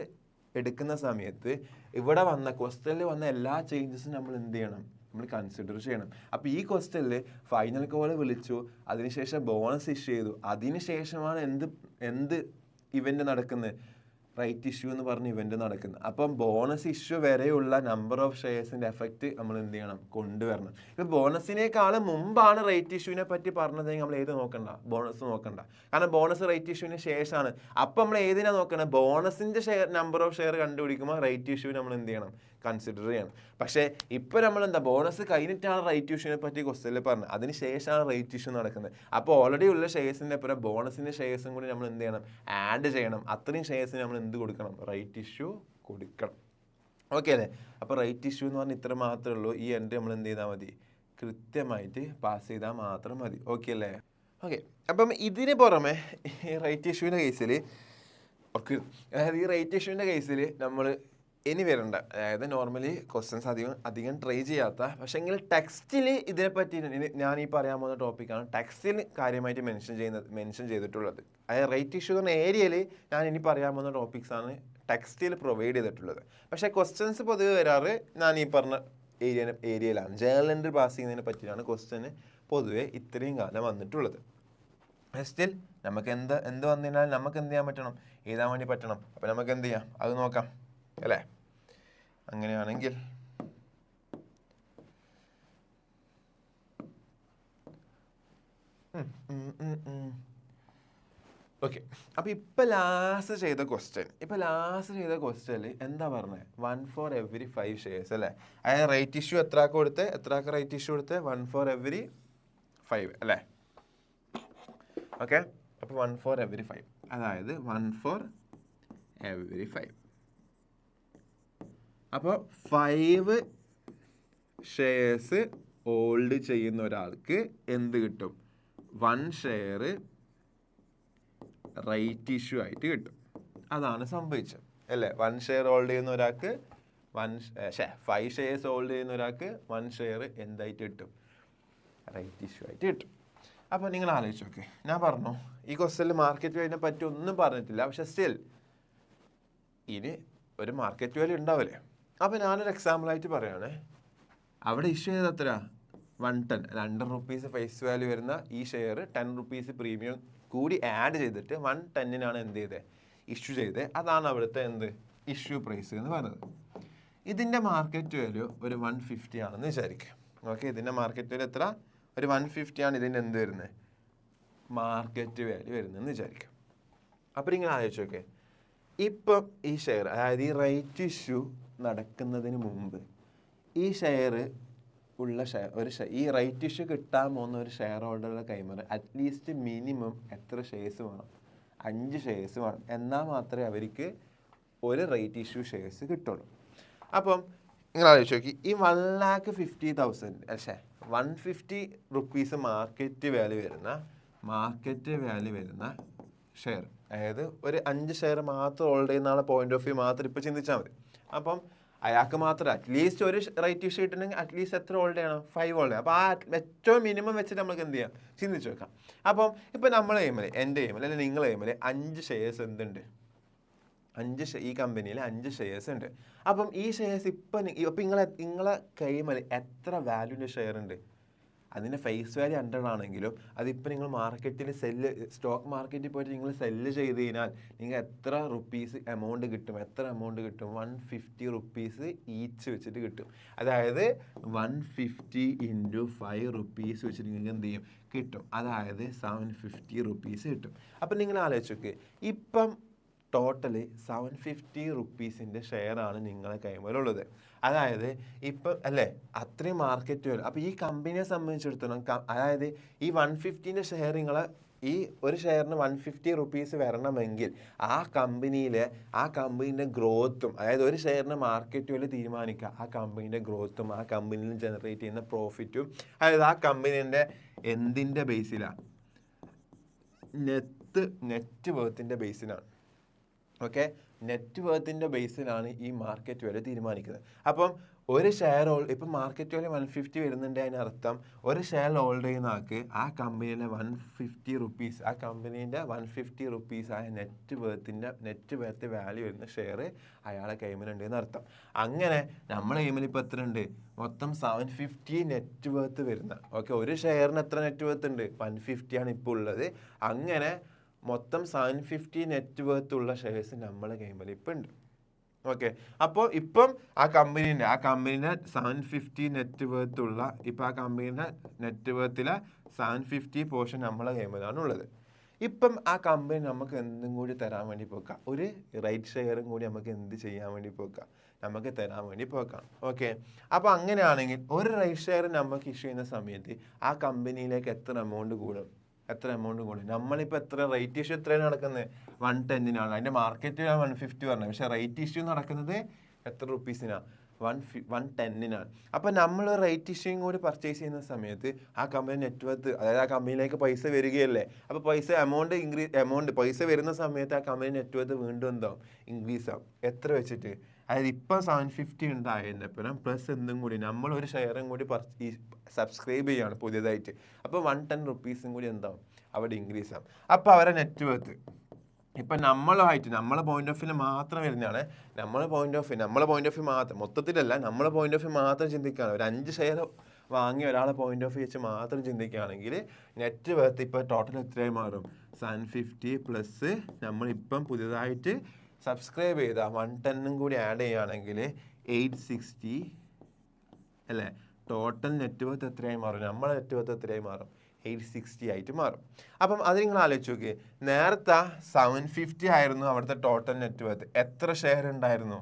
എടുക്കുന്ന സമയത്ത് ഇവിടെ വന്ന ക്വസ്റ്റനിൽ വന്ന എല്ലാ ചേഞ്ചസും നമ്മൾ എന്ത് ചെയ്യണം, നമ്മൾ കൺസിഡർ ചെയ്യണം. അപ്പോൾ ഈ ക്വസ്റ്റനിൽ ഫൈനൽ കോൾ വിളിച്ചു, അതിനുശേഷം ബോണസ് ഇഷ്യൂ ചെയ്തു, അതിനുശേഷമാണ് എന്ത് ഇവന്റ് നടക്കുന്നത്, റൈറ്റ് ഇഷ്യൂ എന്ന് പറഞ്ഞ ഇവന്റ് നടക്കുന്നത്. അപ്പം ബോണസ് ഇഷ്യൂ വരെയുള്ള നമ്പർ ഓഫ് ഷെയർസിന്റെ എഫക്റ്റ് നമ്മൾ എന്ത് ചെയ്യണം, കൊണ്ടുവരണം. ഇപ്പം ബോണസിനേക്കാളും മുമ്പാണ് റൈറ്റ് ഇഷ്യൂവിനെ പറ്റി പറഞ്ഞതെങ്കിൽ നമ്മൾ ഏത് നോക്കണ്ട, ബോണസ് നോക്കണ്ട. കാരണം ബോണസ് റൈറ്റ് ഇഷ്യൂവിന് ശേഷമാണ്. അപ്പം നമ്മൾ ഏതിനാ നോക്കണം, ബോണസിന്റെ നമ്പർ ഓഫ് ഷെയർ കണ്ടുപിടിക്കുമ്പോൾ റൈറ്റ് ഇഷ്യൂ നമ്മൾ എന്ത് ചെയ്യണം, കൺസിഡർ ചെയ്യണം. പക്ഷേ ഇപ്പം നമ്മൾ ബോണസ് കഴിഞ്ഞിട്ടാണ് റൈറ്റ് ഇഷ്യൂവിനെ പറ്റി ക്വസ്റ്റനിൽ പറഞ്ഞത്, അതിന് ശേഷമാണ് റൈറ്റ് ഇഷ്യൂ നടക്കുന്നത്. അപ്പോൾ ഓൾറെഡി ഉള്ള ഷെയർസിൻ്റെ അപ്പുറം ബോണസിൻ്റെ ഷെയർസും കൂടി നമ്മൾ എന്ത് ചെയ്യണം, ആഡ് ചെയ്യണം. അത്രയും ഷെയർസിന് നമ്മൾ എന്ത് കൊടുക്കണം, റൈറ്റ് ഇഷ്യൂ കൊടുക്കണം. ഓക്കെ അല്ലേ. അപ്പോൾ റൈറ്റ് ഇഷ്യൂ എന്ന് പറഞ്ഞാൽ ഇത്ര മാത്രമേ ഉള്ളൂ. ഈ എൻട്രി നമ്മൾ എന്ത് ചെയ്താൽ മതി, കൃത്യമായിട്ട് പാസ് ചെയ്താൽ മാത്രം മതി. ഓക്കെ അല്ലേ. ഓക്കെ. അപ്പം ഇതിന് പുറമെ ഈ റൈറ്റ് ഇഷ്യൂവിൻ്റെ കേസിൽ അതായത് ഈ റൈറ്റ് ഇഷ്യൂവിൻ്റെ കേസിൽ നമ്മൾ ഇനി വരണ്ട, അതായത് നോർമലി ക്വസ്റ്റ്യൻസ് അധികം ട്രൈ ചെയ്യാത്ത, പക്ഷേ എങ്കിൽ ടെക്സ്റ്റിൽ ഇതിനെപ്പറ്റി ഞാൻ ഈ പറയാൻ പോകുന്ന ടോപ്പിക്കാണ് ടെക്സ്റ്റിൽ കാര്യമായിട്ട് മെൻഷൻ ചെയ്തിട്ടുള്ളത്. അതായത് റൈറ്റ് ഇഷ്യൂ എന്ന ഏരിയയിൽ ഞാൻ ഇനി പറയാൻ പോകുന്ന ടോപ്പിക്സാണ് ടെക്സ്റ്റിൽ പ്രൊവൈഡ് ചെയ്തിട്ടുള്ളത്. പക്ഷേ ക്വസ്റ്റ്യൻസ് പൊതുവെ വരാറ് ഞാൻ ഈ പറഞ്ഞ ഏരിയയിലാണ്. ജേർണൽ എൻട്രി പാസ് ചെയ്യുന്നതിനെ പറ്റിയാണ് ക്വസ്റ്റ്യന് പൊതുവെ ഇത്രയും കാലം വന്നിട്ടുള്ളത്. സ്റ്റിൽ നമുക്ക് എന്ത് വന്നിരുന്നാൽ നമുക്ക് എന്ത് ചെയ്യാൻ പറ്റണം, എഴുതാൻ വേണ്ടി പറ്റണം. അപ്പോൾ നമുക്ക് എന്ത് ചെയ്യാം, അത് നോക്കാം അല്ലേ. അങ്ങനെയാണെങ്കിൽ ഓക്കെ. അപ്പോൾ ഇപ്പം ലാസ്റ്റ് ചെയ്ത ക്വസ്റ്റ്യനിൽ എന്താ പറഞ്ഞത്, 1 for every 5 ഷെയർസ് അല്ലേ. അതായത് റൈറ്റ് ഇഷ്യൂ എത്രക്ക് റൈറ്റ് ഇഷ്യൂ കൊടുത്ത് 1 for every 5 അല്ലേ. ഓക്കെ. അപ്പോൾ 1 for every 5, അതായത് 1 for every 5. അപ്പോൾ 5 ഷെയർസ് ഹോൾഡ് ചെയ്യുന്ന ഒരാൾക്ക് എന്ത് കിട്ടും, 1 ഷെയർ റൈറ്റ് ഇഷ്യൂ ആയിട്ട് കിട്ടും. അതാണ് സംഭവിച്ചത് അല്ലേ. 1 ഷെയർ ഹോൾഡ് ചെയ്യുന്ന ഒരാൾക്ക് 5 ഷെയർസ് ഹോൾഡ് ചെയ്യുന്ന ഒരാൾക്ക് 1 ഷെയർ എന്തായിട്ട് കിട്ടും, റൈറ്റ് ഇഷ്യൂ ആയിട്ട് കിട്ടും. അപ്പോൾ നിങ്ങൾ ആലോചിച്ച് നോക്കെ, ഞാൻ പറഞ്ഞു ഈ ക്വസ്റ്റനിൽ മാർക്കറ്റ് വാല്യൂവിനെ പറ്റി ഒന്നും പറഞ്ഞിട്ടില്ല. പക്ഷെ സ്റ്റിൽ ഇനി ഒരു മാർക്കറ്റ് വാല്യൂ ഉണ്ടാവില്ലേ. അപ്പോൾ ഞാനൊരു എക്സാമ്പിളായിട്ട് പറയുകയാണേ, അവിടെ ഇഷ്യൂ ചെയ്ത് എത്ര, 110 100 റുപ്പീസ് ഫേസ് വാല്യൂ വരുന്ന ഈ ഷെയർ 10 റുപ്പീസ് പ്രീമിയം കൂടി ആഡ് ചെയ്തിട്ട് 110-നാണ് എന്ത് ചെയ്തത്, ഇഷ്യൂ ചെയ്തത്. അതാണ് അവിടുത്തെ ഇഷ്യൂ പ്രൈസ് എന്ന് പറയുന്നത്. ഇതിൻ്റെ മാർക്കറ്റ് വാല്യൂ ഒരു 150 ആണെന്ന് വിചാരിക്കുക. ഓക്കെ. ഇതിൻ്റെ മാർക്കറ്റ് വാല്യൂ എത്ര, ഒരു 150 ആണ് ഇതിൻ്റെ എന്ത് വരുന്നത്, മാർക്കറ്റ് വാല്യൂ വരുന്നതെന്ന് വിചാരിക്കും. അപ്പോൾ നിങ്ങൾ ആലോചിച്ച് നോക്കെ, ഇപ്പം ഈ ഷെയർ, അതായത് ഈ റൈറ്റ് ഇഷ്യൂ നടക്കുന്നതിന് മുമ്പ് ഈ ഷെയർ ഉള്ള ഈ റൈറ്റ് ഇഷ്യൂ കിട്ടാൻ പോകുന്ന ഒരു ഷെയർ ഹോൾഡറുടെ കൈമാറി അറ്റ്ലീസ്റ്റ് മിനിമം എത്ര ഷെയർസ് വേണം? 5 ഷെയർസ് വേണം. എന്നാൽ മാത്രമേ അവർക്ക് ഒരു റൈറ്റ് ഇഷ്യൂ ഷെയർസ് കിട്ടുള്ളൂ. അപ്പം നിങ്ങൾ ആലോചിച്ച് നോക്കി, ഈ 1,50,000 പക്ഷേ 150 റുപ്പീസ് മാർക്കറ്റ് വാല്യൂ വരുന്ന ഷെയർ, അതായത് ഒരു 5 ഷെയർ മാത്രം ഹോൾഡ് ചെയ്യുന്ന ആളെ പോയിന്റ് ഓഫ് വ്യൂ മാത്രം ഇപ്പോൾ ചിന്തിച്ചാൽ മതി. അപ്പം അയാൾക്ക് മാത്രം അറ്റ്ലീസ്റ്റ് ഒരു റൈറ്റ് ഇഷ്യൂ കിട്ടണമെങ്കിൽ അറ്റ്ലീസ്റ്റ് എത്ര ഹോൾഡ് ചെയ്യണം? 5 ഹോൾഡ് ചെയ്യണം. അപ്പോൾ ആ ഏറ്റവും മിനിമം വെച്ചിട്ട് നമുക്ക് എന്ത് ചെയ്യാം? ചിന്തിച്ച് വെക്കാം. അപ്പം ഇപ്പം നമ്മളെ എയിമിൽ, എൻ്റെ എയിമിൽ അല്ലെങ്കിൽ നിങ്ങളെ എയിമിൽ 5 ഷെയർസ് എന്തുണ്ട്? ഈ കമ്പനിയിൽ 5 ഷെയർസ് ഉണ്ട്. അപ്പം ഈ ഷെയർസ് ഇപ്പം നിങ്ങളെ കൈമൽ എത്ര വാല്യൂൻ്റെ ഷെയർ ഉണ്ട്? അതിൻ്റെ ഫേസ് വാല്യൂ 100 ആണെങ്കിലും അതിപ്പോൾ നിങ്ങൾ മാർക്കറ്റിൽ സ്റ്റോക്ക് മാർക്കറ്റിൽ പോയിട്ട് നിങ്ങൾ സെല്ല് ചെയ്ത് കഴിഞ്ഞാൽ നിങ്ങൾ എത്ര റുപ്പീസ് എമൗണ്ട് കിട്ടും? 150 റുപ്പീസ് ഈച്ച് വെച്ചിട്ട് കിട്ടും. അതായത് 150 × 5 റുപ്പീസ് വെച്ചിട്ട് നിങ്ങൾക്ക് എന്ത് ചെയ്യും? കിട്ടും. അതായത് 750 റുപ്പീസ് കിട്ടും. അപ്പം നിങ്ങൾ ആലോചിച്ച് നോക്ക്, ഇപ്പം ടോട്ടല് 750 റുപ്പീസിൻ്റെ ഷെയറാണ് നിങ്ങളെ കൈമലുള്ളത്. അതായത് ഇപ്പം അല്ലേ അത്രയും മാർക്കറ്റ് വരും. അപ്പോൾ ഈ കമ്പനിയെ സംബന്ധിച്ചിടത്തോളം അതായത് ഈ 150ൻ്റെ ഷെയർ ഈ ഒരു ഷെയറിന് 150 റുപ്പീസ് വരണമെങ്കിൽ ആ കമ്പനീൻ്റെ ഗ്രോത്തും, അതായത് ഒരു ഷെയറിന് മാർക്കറ്റ് വില തീരുമാനിക്കുക ആ കമ്പനീൻ്റെ ഗ്രോത്തും ആ കമ്പനിയിൽ ജനറേറ്റ് ചെയ്യുന്ന പ്രോഫിറ്റും, അതായത് ആ കമ്പനീൻ്റെ എന്തിൻ്റെ ബേസിലാണ്? നെറ്റ് വർത്തിൻ്റെ ബേസിലാണ്. ഓക്കെ, നെറ്റ് വർത്തിൻ്റെ ബേസിലാണ് ഈ മാർക്കറ്റ് വില തീരുമാനിക്കുന്നത്. അപ്പം ഒരു ഷെയർ ഇപ്പം മാർക്കറ്റ് വില 150 വരുന്നുണ്ട്, അതിനർത്ഥം ഒരു ഷെയർ ഹോൾഡ് ചെയ്യുന്ന ആൾക്ക് ആ കമ്പനിയിലെ 150 റുപ്പീസ്, ആ കമ്പനീൻ്റെ 150 റുപ്പീസ് ആയ നെറ്റ് വർത്ത് വാല്യൂ വരുന്ന ഷെയർ അയാളെ കൈമിലുണ്ട് എന്നർത്ഥം. അങ്ങനെ നമ്മളെ കൈമിൽ ഇപ്പോൾ എത്ര ഉണ്ട്? മൊത്തം 750 നെറ്റ് വർത്ത് വരുന്ന. ഓക്കെ, ഒരു ഷെയറിന് എത്ര നെറ്റ് വർത്ത് ഉണ്ട്? 150 ആണ് ഇപ്പോൾ ഉള്ളത്. അങ്ങനെ മൊത്തം 750 നെറ്റ് വർത്ത് ഉള്ള ഷെയർസ് നമ്മളെ കൈമിൽ ഇപ്പം ഉണ്ട്. ഓക്കെ, അപ്പോൾ ഇപ്പം ആ കമ്പനീൻ്റെ 750 നെറ്റ് വർത്ത് ഉള്ള ഇപ്പം ആ കമ്പനീൻ്റെ നെറ്റ് വർത്തിലെ 750 പോർഷൻ നമ്മളെ കൈമിലാണ് ഉള്ളത്. ഇപ്പം ആ കമ്പനി നമുക്ക് എന്തും കൂടി തരാൻ വേണ്ടി പോക്കാം, ഒരു റൈറ്റ് ഷെയറും കൂടി നമുക്ക് എന്ത് ചെയ്യാൻ വേണ്ടി പോക്കാം? നമുക്ക് തരാൻ വേണ്ടി പോക്കാം. ഓക്കെ, അപ്പോൾ അങ്ങനെയാണെങ്കിൽ ഒരു റൈറ്റ് ഷെയർ നമുക്ക് ഇഷ്യൂ ചെയ്യുന്ന സമയത്ത് ആ കമ്പനിയിലേക്ക് എത്ര എമൗണ്ട് കൂടും? നമ്മളിപ്പോൾ എത്ര റൈറ്റ് ഇഷ്യൂ എത്രയാണ് നടക്കുന്നത്? 110-നാണ്. അതിൻ്റെ മാർക്കറ്റ് 150 പറഞ്ഞത്, പക്ഷേ റൈറ്റ് ഇഷ്യൂ നടക്കുന്നത് എത്ര റുപ്പീസിനാണ്? 110-നാണ്. അപ്പോൾ നമ്മൾ റൈറ്റ് ഇഷ്യൂയും കൂടി പർച്ചേസ് ചെയ്യുന്ന സമയത്ത് ആ കമ്പനി നെറ്റ് വർത്ത്, അതായത് ആ കമ്പനിയിലേക്ക് പൈസ വരികയല്ലേ, അപ്പോൾ പൈസ വരുന്ന സമയത്ത് ആ കമ്പനി നെറ്റ് വർത്ത് വീണ്ടും എന്താവും? ഇൻക്രീസ് ആവും. എത്ര വെച്ചിട്ട്? അതായത് ഇപ്പം 750 ഉണ്ടായിരുന്നപ്പോഴും പ്ലസ് എന്തും കൂടി നമ്മൾ ഒരു ഷെയറും കൂടി സബ്സ്ക്രൈബ് ചെയ്യുകയാണ് പുതിയതായിട്ട്. അപ്പോൾ 110 റുപ്പീസും കൂടി എന്താവും? അവിടെ ഇൻക്രീസ് ആവും. അപ്പോൾ അവരെ നെറ്റ് വർത്ത് ഇപ്പം നമ്മളെ പോയിന്റ് ഓഫ് വ്യൂ മാത്രം വരുന്നതാണ്. നമ്മളെ പോയിന്റ് ഓഫ് വ്യൂ മാത്രം, മൊത്തത്തിലല്ല, നമ്മളെ പോയിന്റ് ഓഫ് വ്യൂ മാത്രം ചിന്തിക്കുകയാണ്. ഒരു 5 ഷെയർ വാങ്ങി ഒരാളെ പോയിന്റ് ഓഫ് വ്യൂ വെച്ച് മാത്രം ചിന്തിക്കുകയാണെങ്കിൽ നെറ്റ് വർത്ത് ഇപ്പോൾ ടോട്ടൽ എത്രയായി മാറും? 750 പ്ലസ് നമ്മളിപ്പം പുതിയതായിട്ട് സബ്സ്ക്രൈബ് ചെയ്ത 110 കൂടി ആഡ് ചെയ്യുകയാണെങ്കിൽ 860 അല്ലേ? ടോട്ടൽ നെറ്റ് വർത്ത് എത്രയായി മാറും? നമ്മളെ നെറ്റ് വർത്ത് എത്രയായി മാറും? 860 ആയിട്ട് മാറും. അപ്പം അത് നിങ്ങൾ ആലോചിച്ച് നോക്കി, നേരത്തെ 750 ആയിരുന്നു അവിടുത്തെ ടോട്ടൽ നെറ്റ് വർത്ത്. എത്ര ഷെയർ ഉണ്ടായിരുന്നു?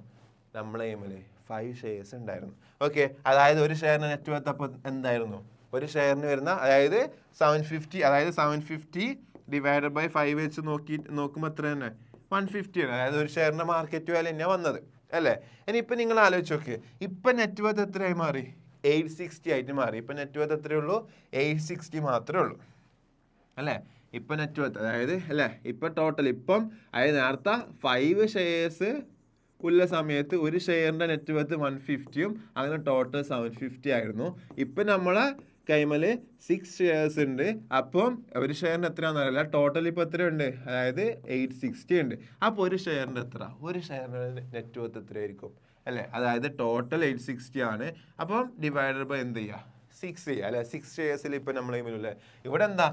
നമ്മളെ എയിമിൽ 5 ഷെയർസ് ഉണ്ടായിരുന്നു. ഓക്കെ, അതായത് ഒരു ഷെയറിന് നെറ്റ് വർത്ത് അപ്പോൾ എന്തായിരുന്നു? ഒരു ഷെയറിന് വരുന്ന, അതായത് 750 ഡിവൈഡഡ് ബൈ 5 വെച്ച് നോക്കുമ്പോൾ എത്ര തന്നെ? 150 ആണ്. അതായത് ഒരു ഷെയറിൻ്റെ മാർക്കറ്റ് വാല്യൂ തന്നെയാണ് വന്നത് അല്ലേ? ഇനിയിപ്പം നിങ്ങൾ ആലോചിച്ച് നോക്ക്, ഇപ്പം നെറ്റ് വർത്ത് എത്രയായി മാറി? 860 ആയിട്ട് മാറി. ഇപ്പം നെറ്റ് വർത്ത് എത്രയേ ഉള്ളൂ? 860 മാത്രമേ ഉള്ളൂ അല്ലേ? ഇപ്പം നെറ്റ് വർത്ത്, അതായത് അല്ലേ ഇപ്പം ടോട്ടൽ ഇപ്പം, അതായത് നേരത്തെ 5 ഷെയർസ് ഉള്ള സമയത്ത് ഒരു ഷെയറിൻ്റെ നെറ്റ് വർത്ത് 150ഉം അങ്ങനെ ടോട്ടൽ 750 ആയിരുന്നു. ഇപ്പം നമ്മളെ കൈമൽ 6 ഷെയർസ് ഉണ്ട്. അപ്പം ഒരു ഷെയറിന് എത്രയാണെന്ന് അറിയില്ല, ടോട്ടൽ ഇപ്പോൾ എത്രയുണ്ട്? അതായത് 860 ഉണ്ട്. അപ്പോൾ ഒരു ഷെയറിൻ്റെ നെറ്റ് വർത്ത് എത്രയായിരിക്കും അല്ലേ? അതായത് ടോട്ടൽ 860 ആണ്. അപ്പം ഡിവൈഡഡ് ബൈ എന്ത് ചെയ്യുക? 6 ചെയ്യുക അല്ലേ? 6 ഷെയർസിൽ ഇപ്പോൾ നമ്മൾ കൈമല്ലേ ഇവിടെ എന്താ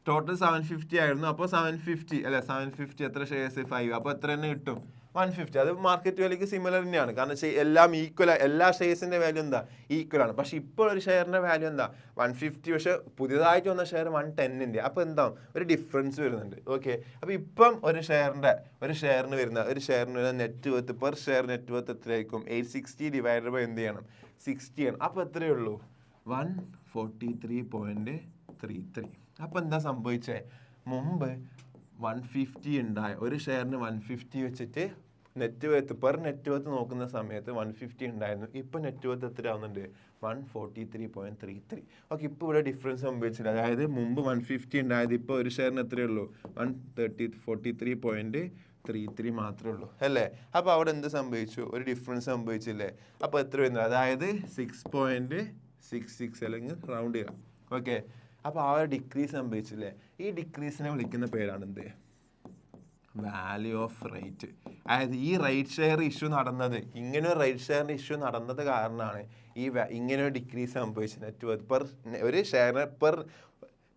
ടോട്ടൽ 750 ആയിരുന്നു. അപ്പോൾ 750 അല്ലേ? 750 എത്ര ഷെയർസ്? 5. അപ്പോൾ എത്ര തന്നെ കിട്ടും? 150. അത് മാർക്കറ്റ് വാല്യൂക്ക് സിമിലർ തന്നെയാണ്. കാരണം എല്ലാം ഈക്വൽ, എല്ലാ ഷെയർസിന്റെ വാല്യൂ എന്താ ഈക്വൽ ആണ്. പക്ഷെ ഇപ്പോൾ ഒരു ഷെയറിന്റെ വാല്യൂ എന്താ 150, പക്ഷെ പുതിയതായിട്ട് വന്ന ഷെയർ 110ന്റെ. അപ്പോൾ എന്താ ഒരു ഡിഫറൻസ് വരുന്നുണ്ട്. ഓക്കെ, അപ്പോൾ ഇപ്പം ഒരു ഷെയറിന് വരുന്ന net worth per share net worth എത്രയായിരിക്കും? 860 ഡിവൈഡഡ് ബൈ എന്ത് ചെയ്യണം? 60 ആണ്. അപ്പോൾ എത്രയേ ഉള്ളൂ? 143.33. അപ്പോൾ എന്താ സംഭവിച്ചേ? മുമ്പ് 150 ഉണ്ടായ ഒരു ഷെയറിന് 150 വെച്ചിട്ട് നെറ്റ് വർത്ത് നോക്കുന്ന സമയത്ത് 150 ഉണ്ടായിരുന്നു. ഇപ്പോൾ നെറ്റ് വർത്ത് എത്ര ആവുന്നുണ്ട്? 143.33. ഓക്കെ, ഇപ്പോൾ ഇവിടെ ഡിഫറൻസ് സംഭവിച്ചില്ല. അതായത് മുമ്പ് 150 ഉണ്ടായത് ഇപ്പോൾ ഒരു ഷെയറിന് എത്രയേ ഉള്ളൂ? 143.33 മാത്രമേ ഉള്ളൂ അല്ലേ? അപ്പോൾ അവിടെ എന്ത് സംഭവിച്ചു? ഒരു ഡിഫറൻസ് സംഭവിച്ചില്ലേ? അപ്പോൾ എത്ര വരുന്നത്? അതായത് 6.66 അല്ലെങ്കിൽ റൗണ്ട് ചെയ്യാം. ഓക്കെ, അപ്പോൾ ആ ഒരു ഡിക്രീസ് സംഭവിച്ചില്ലേ? ഈ ഡിക്രീസിനെ വിളിക്കുന്ന പേരാണ് എന്ത്? Value of rate. അതായത് ഈ റൈറ്റ് ഷെയർ ഇഷ്യൂ നടന്നത്, ഇങ്ങനെ ഒരു റൈറ്റ് ഷെയറിൻ്റെ ഇഷ്യൂ നടന്നത് കാരണമാണ് ഇങ്ങനെ ഒരു ഡിക്രീസ് സംഭവിച്ചത്. നെറ്റ് വർത്ത് ഒരു ഷെയറിന്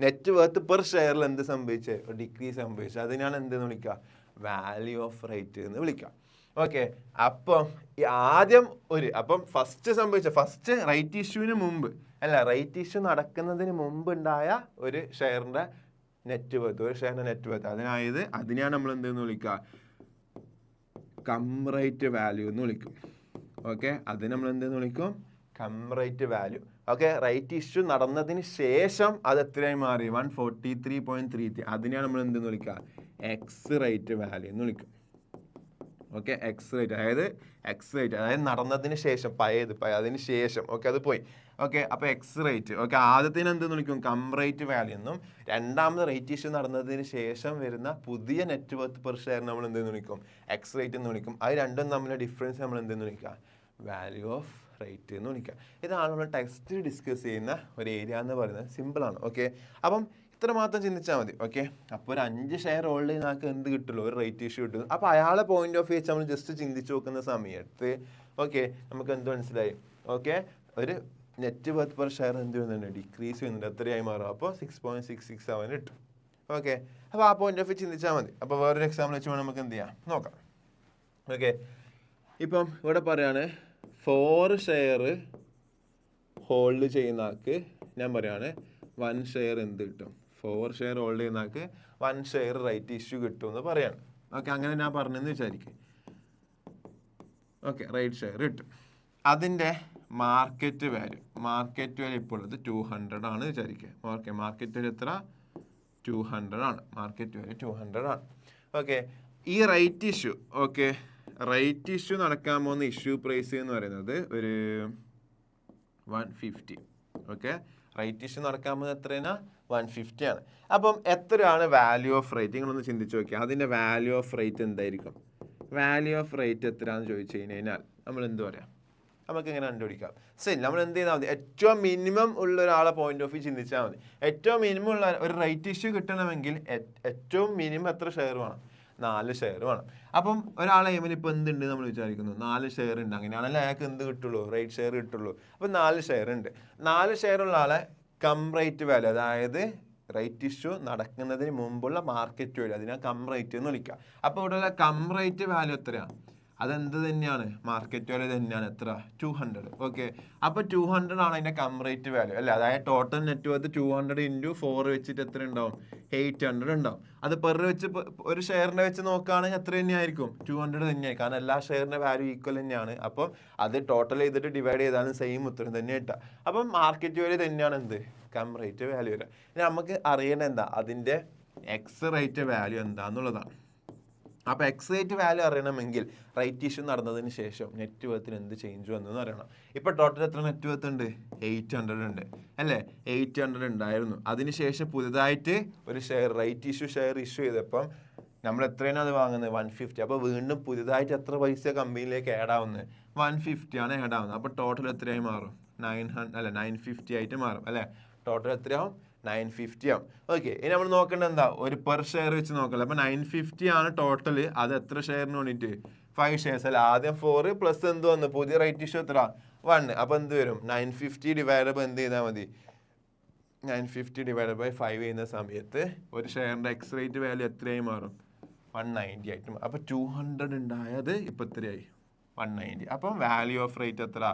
നെറ്റ് വർത്ത് പെർ ഷെയറിൽ എന്ത് സംഭവിച്ചത്? ഒരു ഡിക്രീസ് സംഭവിച്ചത്. അതിനാണ് എന്തെന്ന് വിളിക്കുക? വാല്യൂ ഓഫ് റേറ്റ് എന്ന് വിളിക്കുക. ഓക്കെ, അപ്പം ഫസ്റ്റ് റൈറ്റ് ഇഷ്യൂവിന് മുമ്പ് റൈറ്റ് ഇഷ്യൂ നടക്കുന്നതിന് മുമ്പ് ഉണ്ടായ ഒരു ഷെയറിന്റെ നെറ്റ് വർത്ത്, അതിനെയാണ് നമ്മൾ എന്തെന്ന് വിളിക്കുക? കംറേറ്റ് വാല്യൂ എന്ന് വിളിക്കും. ഓക്കെ, അതിന് നമ്മൾ എന്തെന്ന് വിളിക്കും? കംറേറ്റ് വാല്യൂ. ഓക്കെ, റൈറ്റ് ഇഷ്യൂ നടന്നതിന് ശേഷം അത് എത്രയായി മാറി? 143.33. അതിനെയാണ് നമ്മൾ എന്തെന്ന് വിളിക്കുക? എക്സ് റേറ്റ് വാല്യൂ എന്ന് വിളിക്കും. ഓക്കെ, എക്സ് റേറ്റ് അതായത് നടന്നതിന് ശേഷം അതിന് ശേഷം. ഓക്കെ, അത് പോയി. ഓക്കെ, അപ്പോൾ എക്സ് റേറ്റ്. ഓക്കെ, ആദ്യത്തിന് എന്തെന്ന് വിളിക്കും? കംറേറ്റ് വാല്യൂ എന്നും, രണ്ടാമത് റേറ്റ് ഇഷ്യൂ നടന്നതിന് ശേഷം വരുന്ന പുതിയ നെറ്റ് വർത്ത് പെർ ഷെയർ നമ്മൾ എന്തെന്ന് വിളിക്കും? എക്സ് റേറ്റ് എന്ന് വിളിക്കും. അത് രണ്ടും തമ്മിലുള്ള ഡിഫറൻസ് നമ്മൾ എന്തെന്ന് വിളിക്കുക? വാല്യൂ ഓഫ് റേറ്റ് എന്ന് വിളിക്കുക. ഇതാണ് നമ്മൾ ടെക്സ്റ്റ് ഡിസ്കസ് ചെയ്യുന്ന ഒരു ഏരിയ എന്ന് പറയുന്നത്. സിമ്പിളാണ്. ഓക്കെ, അപ്പം ഇത്ര മാത്രം ചിന്തിച്ചാൽ മതി. ഓക്കെ, അപ്പോൾ ഒരു 5 ഷെയർ ഹോൾഡ് ചെയ്യുന്ന ആൾക്ക് എന്ത് കിട്ടുള്ളൂ? ഒരു റൈറ്റ് ഇഷ്യൂ കിട്ടും. അപ്പോൾ അയാളെ പോയിന്റ് ഓഫ് വ്യൂ വെച്ച് നമ്മൾ ജസ്റ്റ് ചിന്തിച്ച് നോക്കുന്ന സമയത്ത് ഓക്കെ നമുക്ക് എന്ത് മനസ്സിലായി? ഓക്കെ, ഒരു നെറ്റ് വർത്ത് പെർ ഷെയർ എന്ത് ചെയ്യുന്നുണ്ട്? ഡിക്രീസ് ചെയ്യുന്നുണ്ട്. എത്രയായി മാറും? അപ്പോൾ 6.667 കിട്ടും. ഓക്കെ, അപ്പോൾ ആ പോയിന്റ് ഓഫ് വ്യൂ ചിന്തിച്ചാൽ മതി. അപ്പോൾ വേറൊരു എക്സാമ്പിൾ വെച്ച് നമുക്ക് എന്ത് ചെയ്യാം നോക്കാം. ഓക്കെ, ഇപ്പം ഇവിടെ പറയാണ് 4 ഷെയർ ഹോൾഡ് ചെയ്യുന്ന ആൾക്ക് ഞാൻ പറയാണ് 1 ഷെയർ എന്ത് കിട്ടും? 4 ഷെയർ ഹോൾഡ് ചെയ്യുന്ന ആൾക്ക് 1 ഷെയർ റൈറ്റ് ഇഷ്യൂ കിട്ടും എന്ന് പറയാണ്. ഓക്കെ, അങ്ങനെ ഞാൻ പറഞ്ഞെന്ന് വിചാരിക്കും. ഓക്കെ, റൈറ്റ് ഷെയർ കിട്ടും. അതിൻ്റെ മാർക്കറ്റ് വാല്യൂ ഇപ്പോൾ ഉള്ളത് 200 ആണ് വിചാരിക്കുക. ഓക്കെ, മാർക്കറ്റ് വാല്യൂ എത്ര? 200 ആണ്. മാർക്കറ്റ് വാല്യൂ 200 ആണ്. ഓക്കെ, ഈ റൈറ്റ് ഇഷ്യൂ റൈറ്റ് ഇഷ്യൂ നടക്കാൻ പോകുന്ന ഇഷ്യൂ പ്രൈസ് എന്ന് പറയുന്നത് ഒരു 150. ഓക്കെ, റൈറ്റ് ഇഷ്യൂ നടക്കാൻ പോകുന്നത് എത്രയാണ്? 150 ആണ്. അപ്പം എത്രയാണ് വാല്യൂ ഓഫ് റേറ്റ്? നിങ്ങളൊന്ന് ചിന്തിച്ച് നോക്കിയാൽ അതിൻ്റെ വാല്യൂ ഓഫ് റേറ്റ് എന്തായിരിക്കും? വാല്യൂ ഓഫ് റേറ്റ് എത്രയാണെന്ന് ചോദിച്ചു കഴിഞ്ഞാൽ നമ്മൾ എന്ത് പറയാം? നമുക്ക് എങ്ങനെ കണ്ടുപിടിക്കാം? ശരി, നമ്മൾ എന്ത് ചെയ്താൽ മതി? ഏറ്റവും മിനിമം ഉള്ള ഒരാളെ പോയിന്റ് ഓഫ് വ്യൂ ചിന്തിച്ചാൽ മതി. ഏറ്റവും മിനിമം ഉള്ള ഒരു റൈറ്റ് ഇഷ്യൂ കിട്ടണമെങ്കിൽ ഏറ്റവും മിനിമം എത്ര ഷെയർ വേണം? 4 ഷെയർ വേണം. അപ്പം ഒരാളെ എയിമിൽ ഇപ്പോൾ എന്തുണ്ട് നമ്മൾ വിചാരിക്കുന്നു? 4 ഷെയർ ഉണ്ട്. അങ്ങനെയാണല്ലോ അയാൾക്ക് എന്ത് കിട്ടുള്ളൂ? റൈറ്റ് ഷെയർ കിട്ടുള്ളൂ. അപ്പം 4 ഷെയർ ഉണ്ട്. 4 ഷെയർ ഉള്ള ആളെ കംറേറ്റ് വാല്യൂ, അതായത് റൈറ്റ് ഇഷ്യൂ നടക്കുന്നതിന് മുമ്പുള്ള മാർക്കറ്റ് വാല്യൂ, അതിനെ കംറേറ്റ് എന്ന് വിളിക്കുക. അപ്പോൾ ഇവിടെയുള്ള കംറേറ്റ് വാല്യൂ എത്രയാണ്? അതെന്ത് തന്നെയാണ്? മാർക്കറ്റ് വാല്യൂ തന്നെയാണ്. എത്ര? 200. ഓക്കെ, അപ്പോൾ 200 ആണ് അതിൻ്റെ കംറേറ്റ് വാല്യൂ അല്ലേ? അതായത് ടോട്ടൽ നെറ്റ് വർത്ത് 200 × 4 വെച്ചിട്ട് എത്ര ഉണ്ടാവും? 800 ഉണ്ടാവും. അത് ഒരു ഷെയറിനെ വെച്ച് നോക്കുകയാണെങ്കിൽ എത്ര തന്നെയായിരിക്കും? 200 തന്നെയായിരിക്കും. കാരണം എല്ലാ ഷെയറിൻ്റെ വാല്യൂ ഈക്വൽ തന്നെയാണ്. അപ്പം അത് ടോട്ടൽ ചെയ്തിട്ട് ഡിവൈഡ് ചെയ്താലും സെയിം ഉത്തരം തന്നെ കിട്ടുക. അപ്പം മാർക്കറ്റ് വാല്യൂ തന്നെയാണ് എന്ത്? കംറേറ്റ് വാല്യൂ വരിക. ഇനി നമുക്ക് അറിയേണ്ടത് എന്താ? അതിൻ്റെ എക്സ് റേറ്റ് വാല്യൂ എന്താണെന്നുള്ളതാണ്. അപ്പോൾ എക്സ് റേറ്റ് വാല്യൂ അറിയണമെങ്കിൽ റൈറ്റ് ഇഷ്യൂ നടന്നതിന് ശേഷം നെറ്റ് വർത്തിന് എന്ത് ചേഞ്ച് വന്നെന്ന് അറിയണം. ഇപ്പോൾ ടോട്ടൽ എത്ര നെറ്റ് വർത്ത് ഉണ്ട്? 800 ഉണ്ട് അല്ലേ? 800 ഉണ്ടായിരുന്നു. അതിനുശേഷം പുതുതായിട്ട് ഒരു റൈറ്റ് ഇഷ്യൂ ചെയ്തപ്പം നമ്മൾ എത്രയാണ് അത് വാങ്ങുന്നത്? 150. അപ്പോൾ വീണ്ടും പുതുതായിട്ട് എത്ര പൈസ കമ്പനിയിലേക്ക് ആഡ് ആവുന്നത്? 150 ആണ് ആഡ് ആവുന്നത്. അപ്പോൾ ടോട്ടൽ എത്രയായി മാറും? 950 ആയിട്ട് മാറും അല്ലേ? ടോട്ടൽ എത്രയാവും? 950 ആവും. ഓക്കെ, ഇനി നമ്മൾ നോക്കേണ്ടത് എന്താ? ഒരു പെർ ഷെയർ വെച്ച് നോക്കല്ലോ. അപ്പോൾ 950 ആണ് ടോട്ടൽ. അത് എത്ര ഷെയറിന് വേണ്ടിയിട്ട്? 5 ഷെയർസ് അല്ല. ആദ്യം 4 പ്ലസ് എന്ത് വന്നു? പുതിയ റൈറ്റ് ഇഷ്യൂ എത്ര? 1. അപ്പോൾ എന്ത് വരും? 950 ഡിവൈഡ് ബൈ എന്ത് ചെയ്താൽ മതി? 950 ഡിവൈഡ് ബൈ 5 ചെയ്യുന്ന സമയത്ത് ഒരു ഷെയറിൻ്റെ എക്സ് റേറ്റ് വാല്യൂ എത്രയായി മാറും? 190 ആയിട്ടും. അപ്പോൾ 200 ഉണ്ടായത് ഇപ്പോൾ എത്രയായി? 190. അപ്പം വാല്യൂ ഓഫ് റേറ്റ് എത്ര?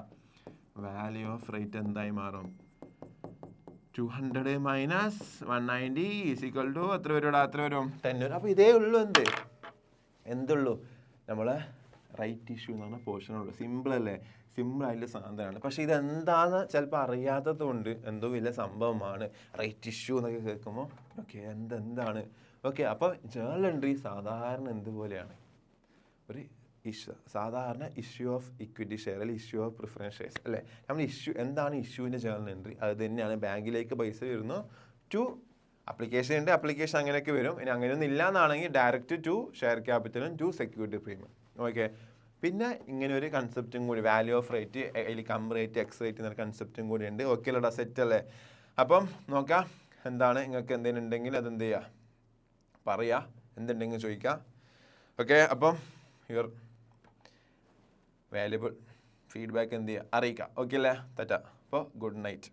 വാല്യൂ ഓഫ് റേറ്റ് എന്തായി മാറും? 200 മൈനസ് 190 ഈസ് ഈക്വൽ ടു എത്ര വരും? എത്ര വരും? 10 വരും. അപ്പോൾ ഇതേ ഉള്ളൂ എന്തുള്ളൂ നമ്മളെ റൈറ്റ് ഇഷ്യൂ എന്ന് പറഞ്ഞ പോർഷനുള്ളൂ. സിമ്പിൾ അല്ലേ? സിമ്പിൾ ആയിട്ടുള്ള സാധനമാണ്. പക്ഷെ ഇതെന്താന്ന് ചിലപ്പോൾ അറിയാത്തത് കൊണ്ട് എന്തോ വലിയ സംഭവമാണ് റൈറ്റ് ഇഷ്യൂ എന്നൊക്കെ കേൾക്കുമ്പോൾ ഓക്കെ എന്താണ് ഓക്കെ. അപ്പോൾ ജേർണൽ എൻട്രി സാധാരണ എന്തുപോലെയാണ്? ഒരു സാധാരണ ഇഷ്യൂ ഓഫ് ഇക്വിറ്റി ഷെയർ അല്ലെങ്കിൽ ഇഷ്യൂ ഓഫ് പ്രിഫറൻസ് ഷെയർസ് അല്ലേ? നമ്മൾ എന്താണ് ഇഷ്യൂവിൻ്റെ ജേർണൽ എൻട്രി? അത് തന്നെയാണ് ബാങ്കിലേക്ക് പൈസ വരുന്നു ടു അപ്ലിക്കേഷൻ ഉണ്ട്, അപ്ലിക്കേഷൻ അങ്ങനെയൊക്കെ വരും. ഇനി അങ്ങനെയൊന്നും ഇല്ല എന്നാണെങ്കിൽ ഡയറക്റ്റ് ടു ഷെയർ ക്യാപിറ്റലും ടു സെക്യൂരിറ്റി പ്രീമിയം. ഓക്കെ. പിന്നെ ഇങ്ങനെ ഒരു കൺസെപ്റ്റും കൂടി വാല്യൂ ഓഫ് റേറ്റ് അതിൽ കം റേറ്റ് എക്സ് റേറ്റ് എന്നൊരു കൺസെപ്റ്റും കൂടി ഉണ്ട്. ഓക്കെ അല്ലടാ? സെറ്റ് അല്ലേ? അപ്പം നോക്കാം എന്താണ് നിങ്ങൾക്ക് എന്തെങ്കിലും ഉണ്ടെങ്കിൽ അതെന്ത് ചെയ്യുക പറയുക, എന്തുണ്ടെങ്കിൽ ചോദിക്കുക. ഓക്കെ. അപ്പം യുവർ വാല്യുബിൾ ഫീഡ്ബാക്ക് എന്ത് ചെയ്യുക അറിയിക്കുക. ഓക്കെ അല്ലേ? തെറ്റാ. അപ്പോൾ ഗുഡ് നൈറ്റ്.